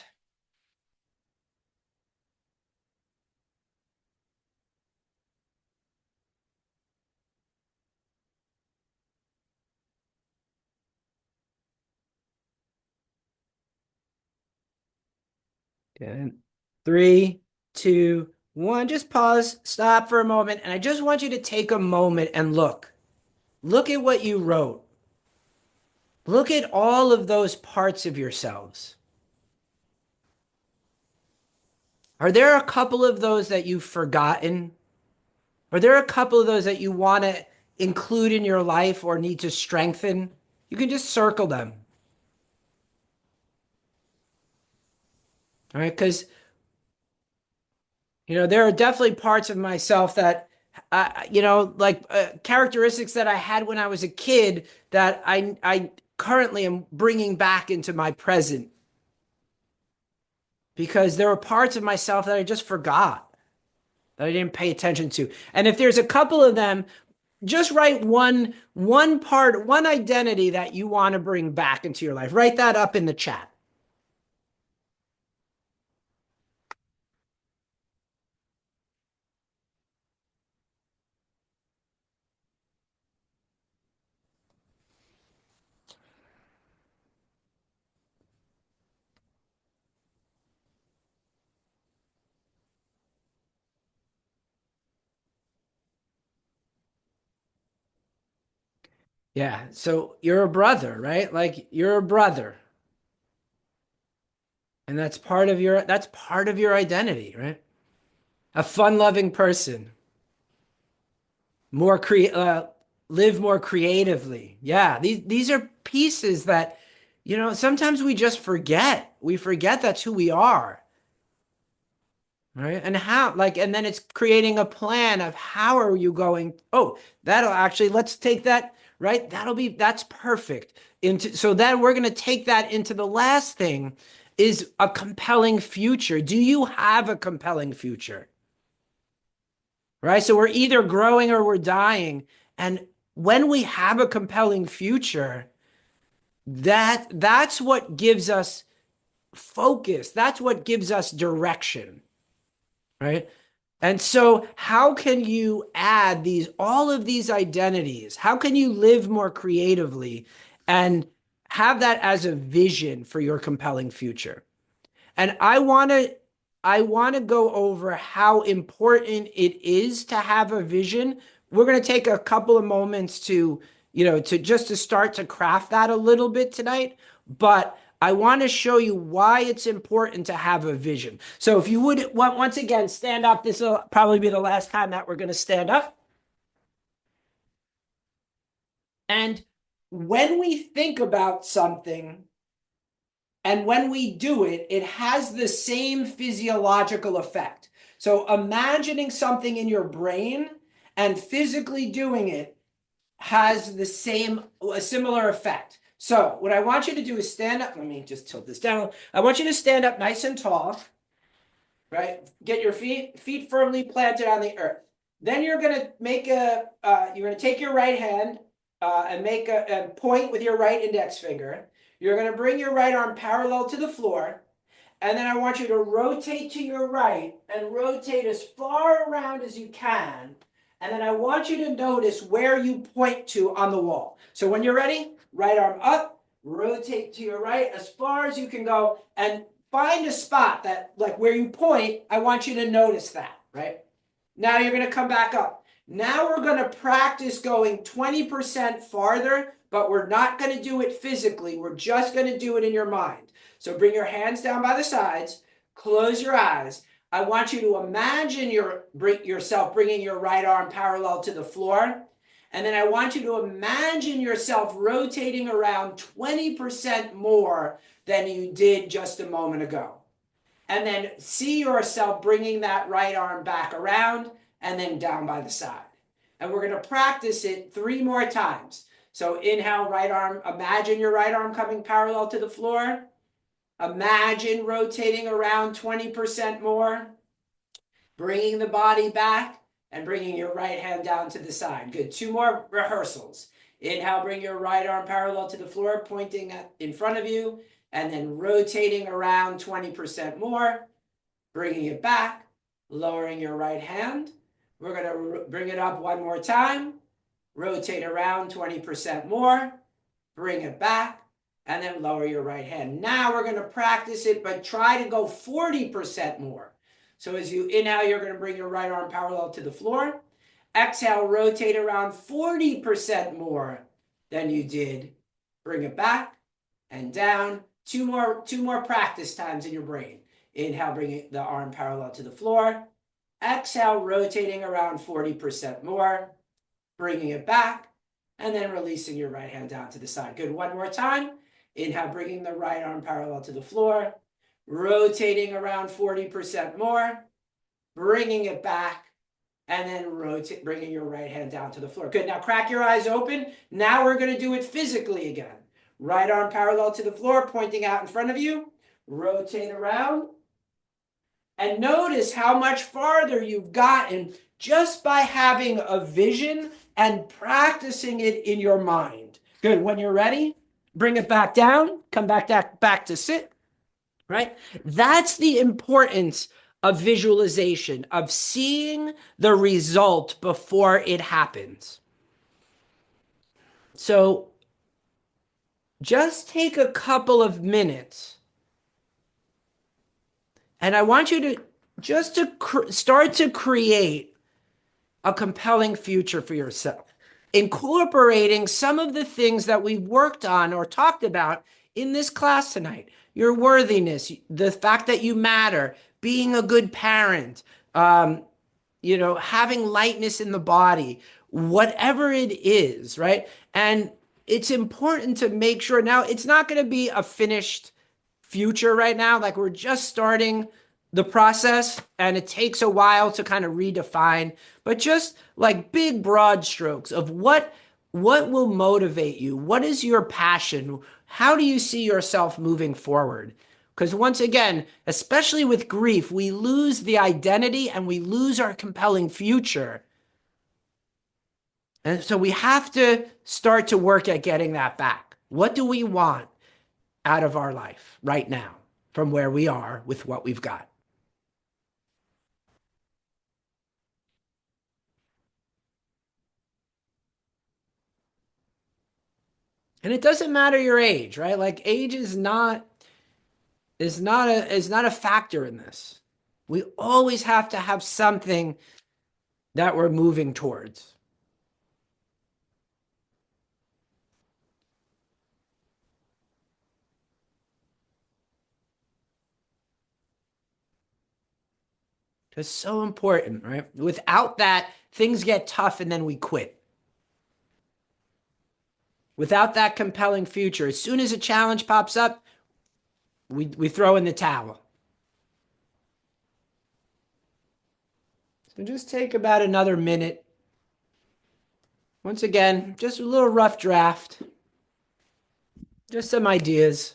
Good. Three, two, one. Just pause, stop for a moment. And I just want you to take a moment and look. Look at what you wrote. Look at all of those parts of yourselves. Are there a couple of those that you've forgotten? Are there a couple of those that you want to include in your life or need to strengthen? You can just circle them. All right. Because, there are definitely parts of myself that, like characteristics that I had when I was a kid that I currently am bringing back into my present because there were parts of myself that I just forgot, that I didn't pay attention to. And if there's a couple of them, just write one part, one identity that you want to bring back into your life. Write that up in the chat. Yeah. So you're a brother, right? Like you're a brother. And that's part of your identity, right? A fun-loving person, more live more creatively. Yeah, these are pieces that, sometimes we just forget. We forget that's who we are. Right. And then it's creating a plan of how are you going? Oh, let's take that, right? That's perfect. So then we're going to take that into the last thing is a compelling future. Do you have a compelling future? Right. So we're either growing or we're dying. And when we have a compelling future, that's what gives us focus. That's what gives us direction. Right. And so, how can you add all of these identities? How can you live more creatively and have that as a vision for your compelling future? And I want to go over how important it is to have a vision. We're going to take a couple of moments to start to craft that a little bit tonight, but I want to show you why it's important to have a vision. So if you would once again stand up, this will probably be the last time that we're going to stand up. And when we think about something, and when we do it, it has the same physiological effect. So imagining something in your brain and physically doing it has a similar effect. So what I want you to do is stand up. Let me just tilt this down. I want you to stand up nice and tall, right? Get your feet firmly planted on the earth. Then you're going to take your right hand and make a point with your right index finger. You're going to bring your right arm parallel to the floor. And then I want you to rotate to your right and rotate as far around as you can. And then I want you to notice where you point to on the wall. So when you're ready, right arm up, rotate to your right as far as you can go, and find a spot that, like where you point, I want you to notice that, right? Now you're going to come back up. Now we're going to practice going 20% farther, but we're not going to do it physically. We're just going to do it in your mind. So bring your hands down by the sides, close your eyes. I want you to imagine yourself bringing your right arm parallel to the floor. And then I want you to imagine yourself rotating around 20% more than you did just a moment ago. And then see yourself bringing that right arm back around and then down by the side. And we're going to practice it 3 more times. So inhale, right arm, imagine your right arm coming parallel to the floor. Imagine rotating around 20% more, bringing the body back and bringing your right hand down to the side. Good. 2 more rehearsals. Inhale, bring your right arm parallel to the floor, pointing in front of you. and then rotating around 20% more, bringing it back, lowering your right hand. We're going to bring it up one more time, rotate around 20% more, bring it back, and then lower your right hand. Now we're going to practice it, but try to go 40% more. So as you inhale, you're going to bring your right arm parallel to the floor. Exhale, rotate around 40% more than you did. Bring it back and down. Two more practice times in your brain. Inhale, bring the arm parallel to the floor. Exhale, rotating around 40% more. Bringing it back, and then releasing your right hand down to the side. Good. One more time. Inhale, bringing the right arm parallel to the floor. Rotating around 40% more. Bringing it back, and then bringing your right hand down to the floor. Good. Now crack your eyes open. Now we're going to do it physically again. Right arm parallel to the floor, pointing out in front of you. Rotate around. And notice how much farther you've gotten just by having a vision and practicing it in your mind. Good. When you're ready, bring it back down. Come back to sit. Right? That's the importance of visualization, of seeing the result before it happens. So just take a couple of minutes, and I want you to start to create a compelling future for yourself, incorporating some of the things that we've worked on or talked about in this class tonight. Your worthiness, the fact that you matter, being a good parent, having lightness in the body, whatever it is, right? And it's important to make sure now it's not going to be a finished future right now. Like we're just starting the process and it takes a while to kind of redefine, but just like big broad strokes of what will motivate you? What is your passion? How do you see yourself moving forward? Because once again, especially with grief, we lose the identity and we lose our compelling future. And so we have to start to work at getting that back. What do we want out of our life right now from where we are with what we've got? And it doesn't matter your age, right? Like age is not a factor in this. We always have to have something that we're moving towards. It's so important, right? Without that, things get tough and then we quit. Without that compelling future, as soon as a challenge pops up, we throw in the towel. So just take about another minute. Once again, just a little rough draft. Just some ideas.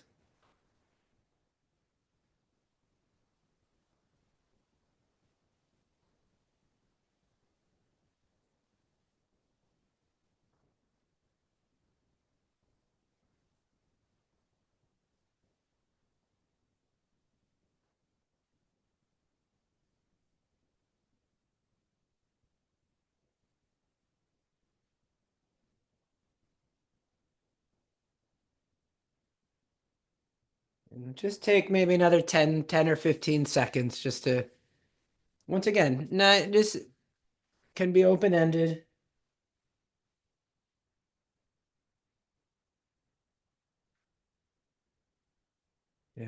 And just take maybe another 10 or 15 seconds just to, once again, this can be open-ended. Yeah,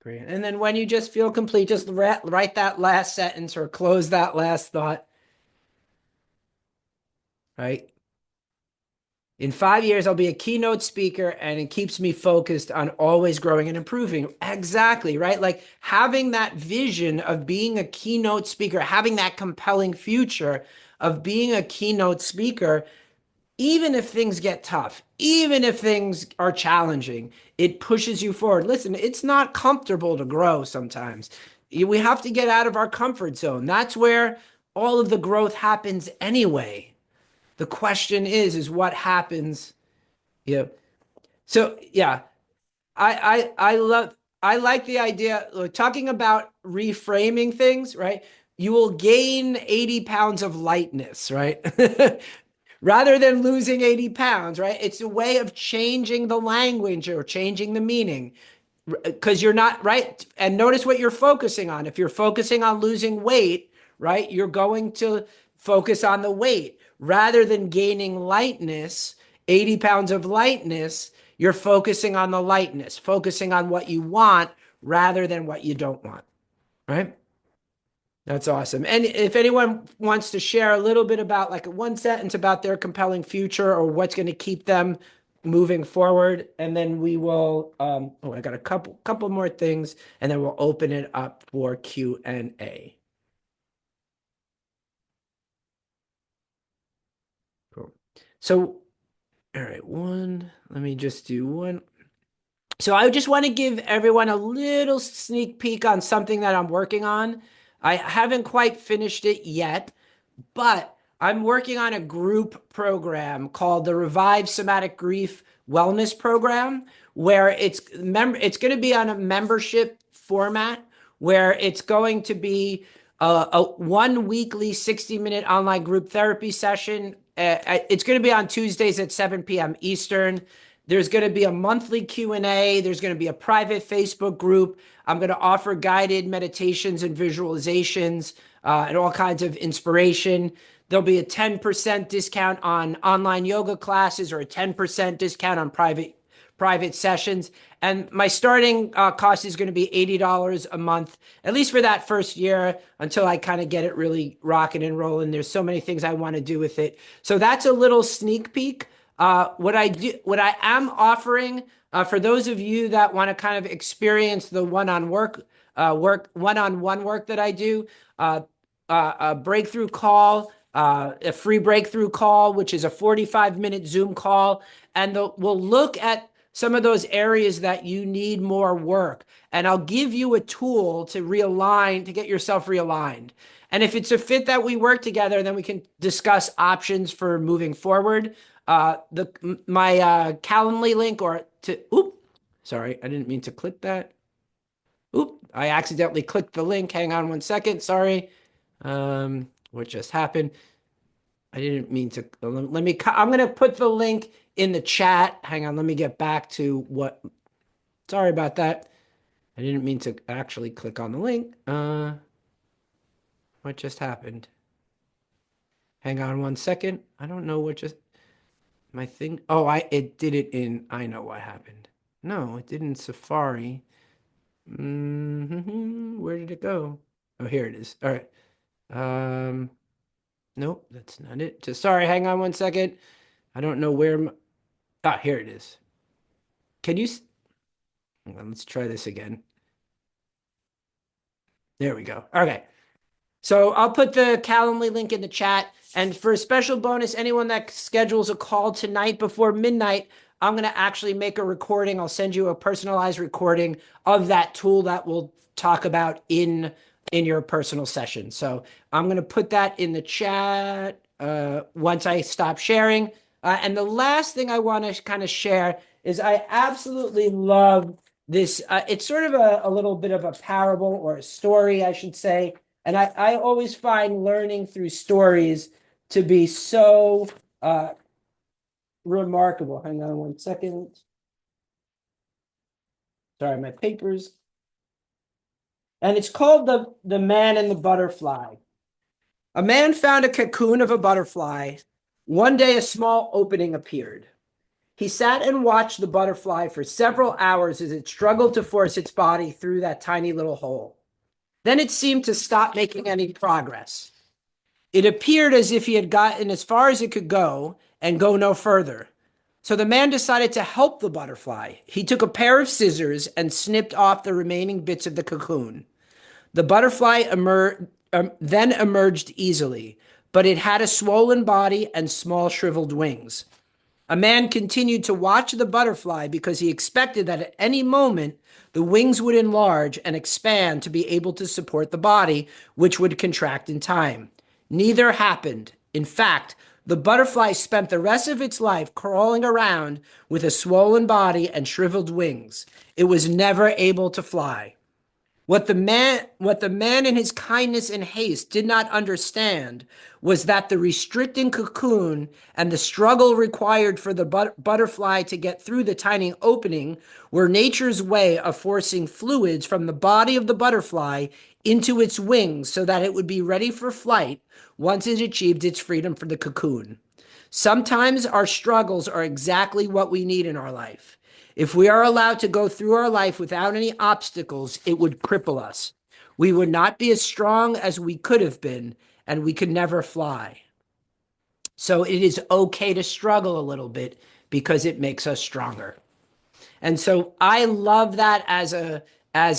great. And then when you just feel complete, just write that last sentence or close that last thought, right? In 5 years, I'll be a keynote speaker and it keeps me focused on always growing and improving. Exactly, right? Like having that vision of being a keynote speaker, having that compelling future of being a keynote speaker, even if things get tough, even if things are challenging, it pushes you forward. Listen, it's not comfortable to grow sometimes. We have to get out of our comfort zone. That's where all of the growth happens anyway. The question is what happens? You know, so yeah, I like the idea talking about reframing things, right? You will gain 80 pounds of lightness, right? Rather than losing 80 pounds, right? It's a way of changing the language or changing the meaning because you're not right. And notice what you're focusing on. If you're focusing on losing weight, right, you're going to focus on the weight rather than gaining lightness, 80 pounds of lightness. You're focusing on the lightness, focusing on what you want rather than what you don't want, right? That's awesome. And if anyone wants to share a little bit about like one sentence about their compelling future or what's going to keep them moving forward, and then we will oh, I got a couple more things and then we'll open it up for Q&A. Cool. So, all right, let me just do one. So I just want to give everyone a little sneak peek on something that I'm working on. I haven't quite finished it yet, but I'm working on a group program called the Revive Somatic Grief Wellness Program, where it's going to be on a membership format, where it's going to be a one weekly 60-minute online group therapy session. It's going to be on Tuesdays at 7 p.m. Eastern. There's going to be a monthly Q&A. There's going to be a private Facebook group. I'm going to offer guided meditations and visualizations and all kinds of inspiration. There'll be a 10% discount on online yoga classes or a 10% discount on private sessions. And my starting cost is going to be $80 a month, at least for that first year until I kind of get it really rocking and rolling. There's so many things I want to do with it. So that's a little sneak peek. What I am offering for those of you that want to kind of experience the one-on-one work that I do, a breakthrough call, a free breakthrough call, which is a 45-minute Zoom call, and we'll look at some of those areas that you need more work. And I'll give you a tool to realign, to get yourself realigned. And if it's a fit that we work together, then we can discuss options for moving forward. My Calendly link sorry, I didn't mean to click that. I accidentally clicked the link. Hang on one second. Sorry. What just happened? I didn't mean to. I'm going to put the link in the chat. Hang on. Let me get back to what. Sorry about that. I didn't mean to actually click on the link. What just happened? Hang on one second. I don't know what just. My thing. Oh, it did it in. I know what happened. No, it didn't Safari. Where did it go? Oh, here it is. All right. Nope, that's not it. Just sorry, hang on one second. I don't know where here it is. Can you Hang on, let's try this again. There we go. Okay. So I'll put the Calendly link in the chat. And for a special bonus, anyone that schedules a call tonight before midnight, I'm going to actually make a recording. I'll send you a personalized recording of that tool that we'll talk about in your personal session. So I'm going to put that in the chat once I stop sharing. And the last thing I want to kind of share is I absolutely love this. It's sort of a little bit of a parable or a story, I should say. And I always find learning through stories to be so remarkable. Hang on one second. Sorry, my papers. And it's called the Man and the Butterfly. A man found a cocoon of a butterfly. One day, a small opening appeared. He sat and watched the butterfly for several hours as it struggled to force its body through that tiny little hole. Then it seemed to stop making any progress. It appeared as if he had gotten as far as it could go and go no further. So the man decided to help the butterfly. He took a pair of scissors and snipped off the remaining bits of the cocoon. The butterfly then emerged easily, but it had a swollen body and small shriveled wings. A man continued to watch the butterfly because he expected that at any moment the wings would enlarge and expand to be able to support the body, which would contract in time. Neither happened. In fact, The butterfly spent the rest of its life crawling around with a swollen body and shriveled wings. It was never able to fly. What the man in his kindness and haste did not understand was that the restricting cocoon and the struggle required for the butterfly to get through the tiny opening were nature's way of forcing fluids from the body of the butterfly into its wings so that it would be ready for flight once it achieved its freedom from the cocoon. Sometimes our struggles are exactly what we need in our life. If we are allowed to go through our life without any obstacles, it would cripple us. We would not be as strong as we could have been, and we could never fly. So it is okay to struggle a little bit because it makes us stronger. And so I love that as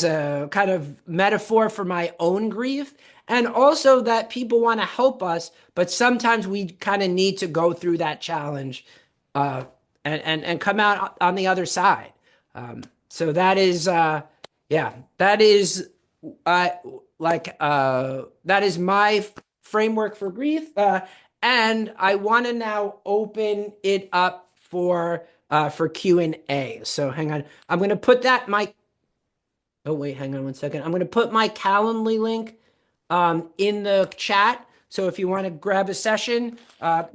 a kind of metaphor for my own grief, and also that people want to help us, but sometimes we kind of need to go through that challenge uh, and come out on the other side. So that is yeah, that is uh, that is my framework for grief. And I want to now open it up for Q&A. So hang on. I'm going to put that my Oh wait, hang on one second. I'm going to put my Calendly link in the chat. So if you want to grab a session,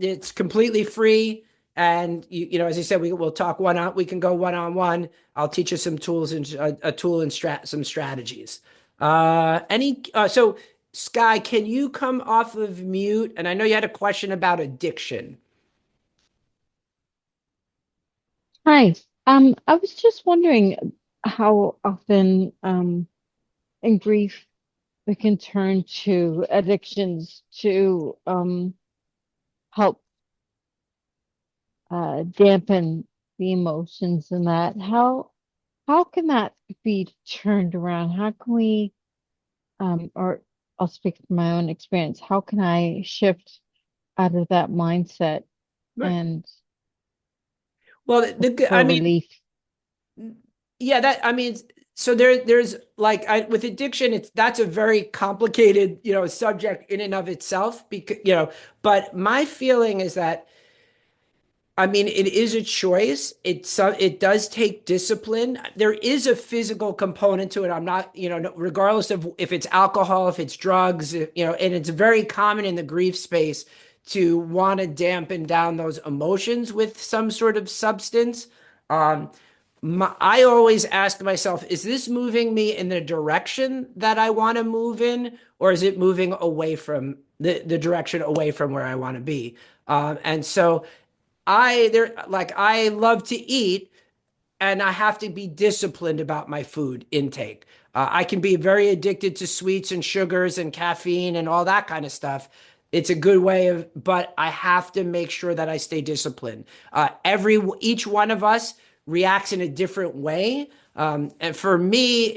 it's completely free. And as I said, we'll talk we can go one-on-one. I'll teach you some tools and a tool and some strategies. So Sky, can you come off of mute? And I know you had a question about addiction. Hi. I was just wondering how often in grief we can turn to addictions to help dampen the emotions and that. How can that be turned around? How can we or I'll speak from my own experience. How can I shift out of that mindset Right. and Well, look I for mean, relief? yeah, that I mean, so there's like with addiction, that's a very complicated, subject in and of itself because, but my feeling is that I mean, it is a choice. It does take discipline. There is a physical component to it. I'm not, regardless of if it's alcohol, if it's drugs, and it's very common in the grief space to want to dampen down those emotions with some sort of substance. Um, I always ask myself, is this moving me in the direction that I want to move in, or is it moving away from the direction away from where I want to be? And so I love to eat and I have to be disciplined about my food intake. I can be very addicted to sweets and sugars and caffeine and all that kind of stuff. It's a good way but I have to make sure that I stay disciplined. Each one of us reacts in a different way. And for me,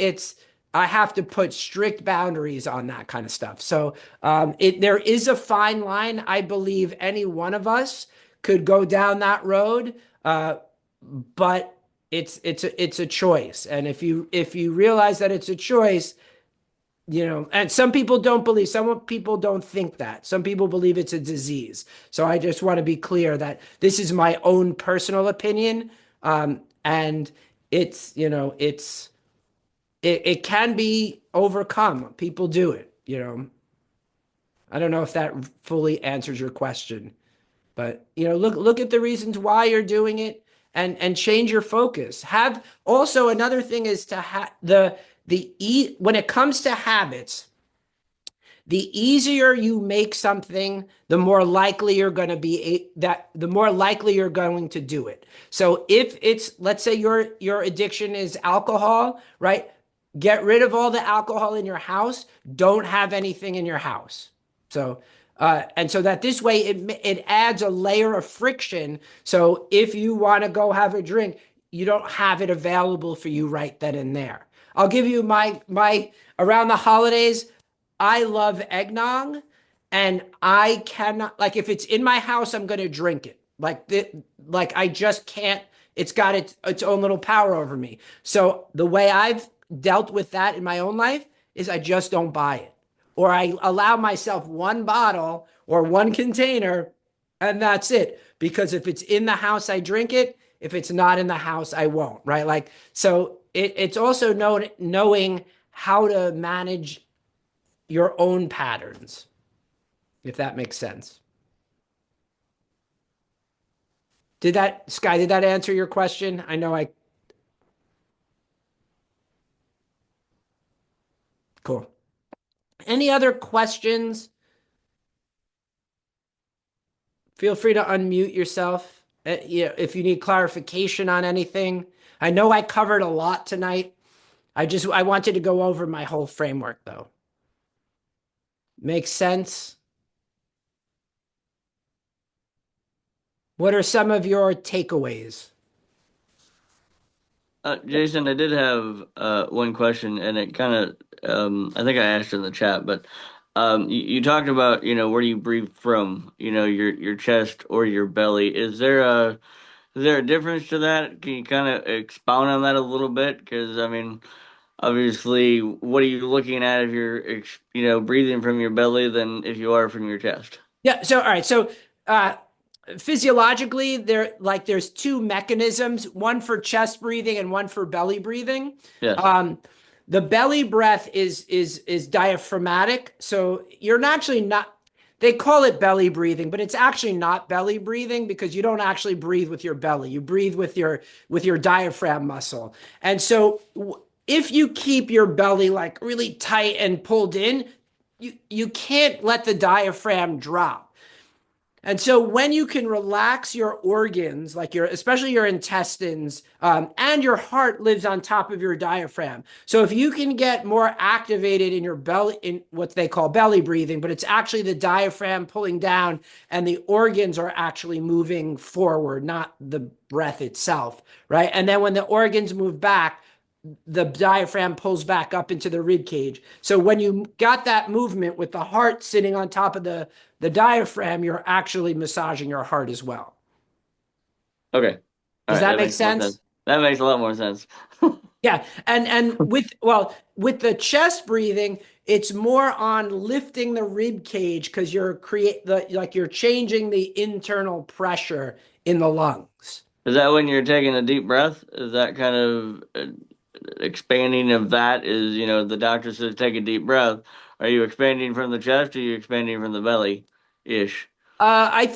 I have to put strict boundaries on that kind of stuff. So there is a fine line. I believe any one of us could go down that road, but it's a choice. And if you realize that it's a choice, and some people don't think that. Some people believe it's a disease. So I just want to be clear that this is my own personal opinion, and it can be overcome. People do it. I don't know if that fully answers your question. But look at the reasons why you're doing it and change your focus. Have also another thing is to have when it comes to habits, the easier you make something, the more likely you're going to the more likely you're going to do it. So if let's say your addiction is alcohol, right? Get rid of all the alcohol in your house. Don't have anything in your house. So and so that this way it adds a layer of friction. So if you want to go have a drink, you don't have it available for you right then and there. I'll give you my around the holidays. I love eggnog, and I cannot like if it's in my house, I'm going to drink it. Like I just can't. It's got its own little power over me. So the way I've dealt with that in my own life is I just don't buy it, or I allow myself one bottle or one container, And that's it. Because if it's in the house, I drink it. If it's not in the house, I won't. Right. Like, so it's also knowing how to manage your own patterns, if that makes sense. Did that answer your question? I know cool. Any other questions? Feel free to unmute yourself. If you need clarification on anything. I know I covered a lot tonight. I wanted to go over my whole framework though. Makes sense? What are some of your takeaways? Jason, I did have one question, and it kind of I think I asked in the chat, but you talked about where do you breathe from, your chest or your belly. Is there a difference to that? Can you kind of expound on that a little bit? Because I mean, obviously, what are you looking at if you're breathing from your belly than if you are from your chest? Yeah, so all right. So uh physiologically there's two mechanisms, one for chest breathing and one for belly breathing. Yes. Um the belly breath is diaphragmatic. So you're not actually not they call it belly breathing, but it's actually not belly breathing because you don't actually breathe with your belly. You breathe with your diaphragm muscle. And so if you keep your belly like really tight and pulled in, you can't let the diaphragm drop. And so when you can relax your organs, like especially your intestines, and your heart lives on top of your diaphragm. So if you can get more activated in your belly, in what they call belly breathing, but it's actually the diaphragm pulling down and the organs are actually moving forward, not the breath itself, right? And then when the organs move back, the diaphragm pulls back up into the rib cage. So when you got that movement with the heart sitting on top of the diaphragm, you're actually massaging your heart as well. Okay. All Does right, that that make makes more sense. sense? That makes a lot more sense. Yeah. And with the chest breathing, it's more on lifting the rib cage because you're changing the internal pressure in the lungs. Is that when you're taking a deep breath? Is that kind of expanding of that? Is, the doctor says take a deep breath. Are you expanding from the chest or are you expanding from the belly ish? I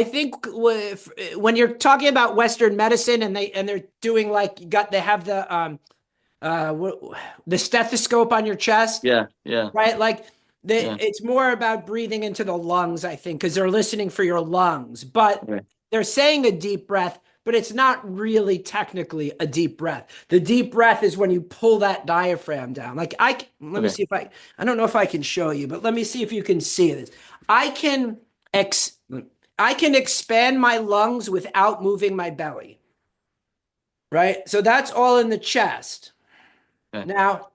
think when you're talking about Western medicine and they're doing like they have uh the stethoscope on your chest, Yeah, yeah, right? Like yeah. it's more about breathing into the lungs, I think, because they're listening for your lungs. But Okay, they're saying a deep breath, but it's not really technically a deep breath. The deep breath is when you pull that diaphragm down. Like let me okay. see if I don't know if I can show you, but let me see if you can see this. I can ex, I can expand my lungs without moving my belly, right? So that's all in the chest. Okay. Now,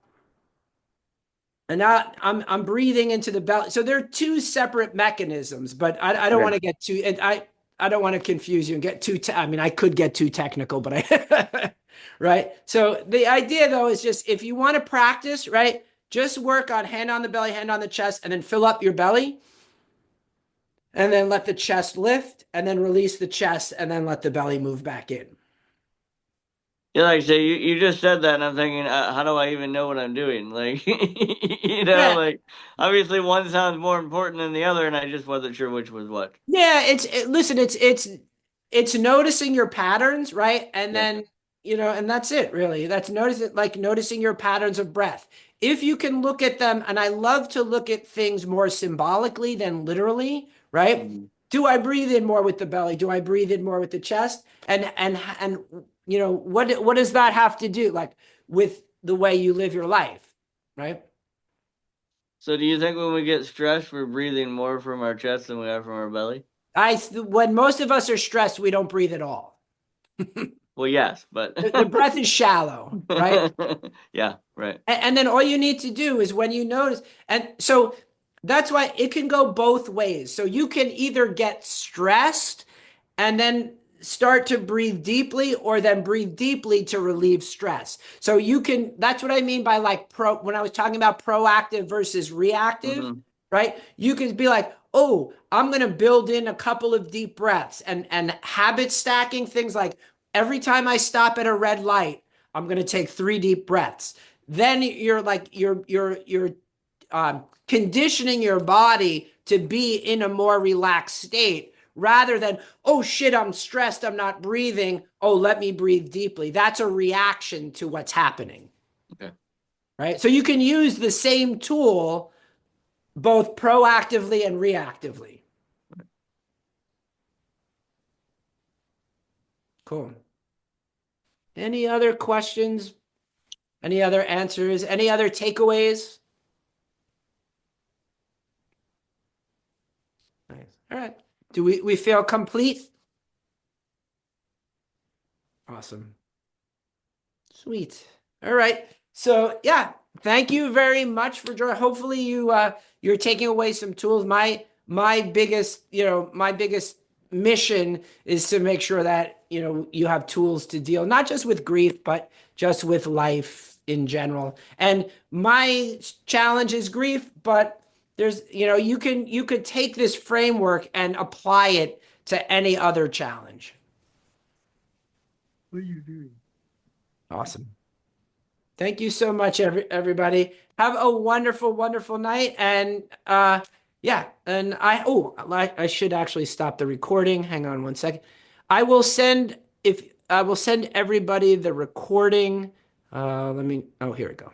and now I'm breathing into the belly. So they're two separate mechanisms, but I don't want Okay. to get too and I don't want to confuse you and get too I mean I could get too technical, but I right. So the idea though is just if you want to practice, right, just work on hand on the belly, hand on the chest, and then fill up your belly, and then let the chest lift, and then release the chest, and then let the belly move back in. Yeah, like I say, you just said that, and I'm thinking, how do I even know what I'm doing? Like, Yeah, like obviously one sounds more important than the other, and I just wasn't sure which was what. yeah, listen, it's noticing your patterns, right? And Yeah. then, and that's it really. That's noticing your patterns of breath. If you can look at them, and I love to look at things more symbolically than literally, right? Mhm. Do I breathe in more with the belly? Do I breathe in more with the chest? And what does that have to do like with the way you live your life, right? So, do you think when we get stressed, we're breathing more from our chest than we are from our belly? When most of us are stressed, we don't breathe at all. Well, yes, but The breath is shallow, right? yeah, right. And then all you need to do is when you notice, and so that's why it can go both ways. So you can either get stressed and then start to breathe deeply, or then breathe deeply to relieve stress. So that's what I mean by like when I was talking about proactive versus reactive, Hmm. right? You could be like, oh, I'm going to build in a couple of deep breaths and habit stacking things like every time I stop at a red light, I'm going to take 3 deep breaths. Then you're like you're conditioning your body to be in a more relaxed state rather than, oh shit, I'm stressed, I'm not breathing. Oh, let me breathe deeply. That's a reaction to what's happening. Okay. Right. So you can use the same tool both proactively and reactively. Cool. Any other questions? Any other answers? Any other takeaways? Nice. All right. Do we feel complete? Awesome. Sweet. All right. So yeah, thank you very much for joining. Hopefully you're taking away some tools. My biggest, my biggest mission is to make sure that, you have tools to deal not just with grief, but just with life in general. And my challenge is grief, but there's, you could take this framework and apply it to any other challenge. What are you doing? Awesome. Thank you so much, everybody. Have a wonderful, wonderful night. And yeah, and I should actually stop the recording. Hang on one second. I will send everybody the recording. Let me, oh, here we go.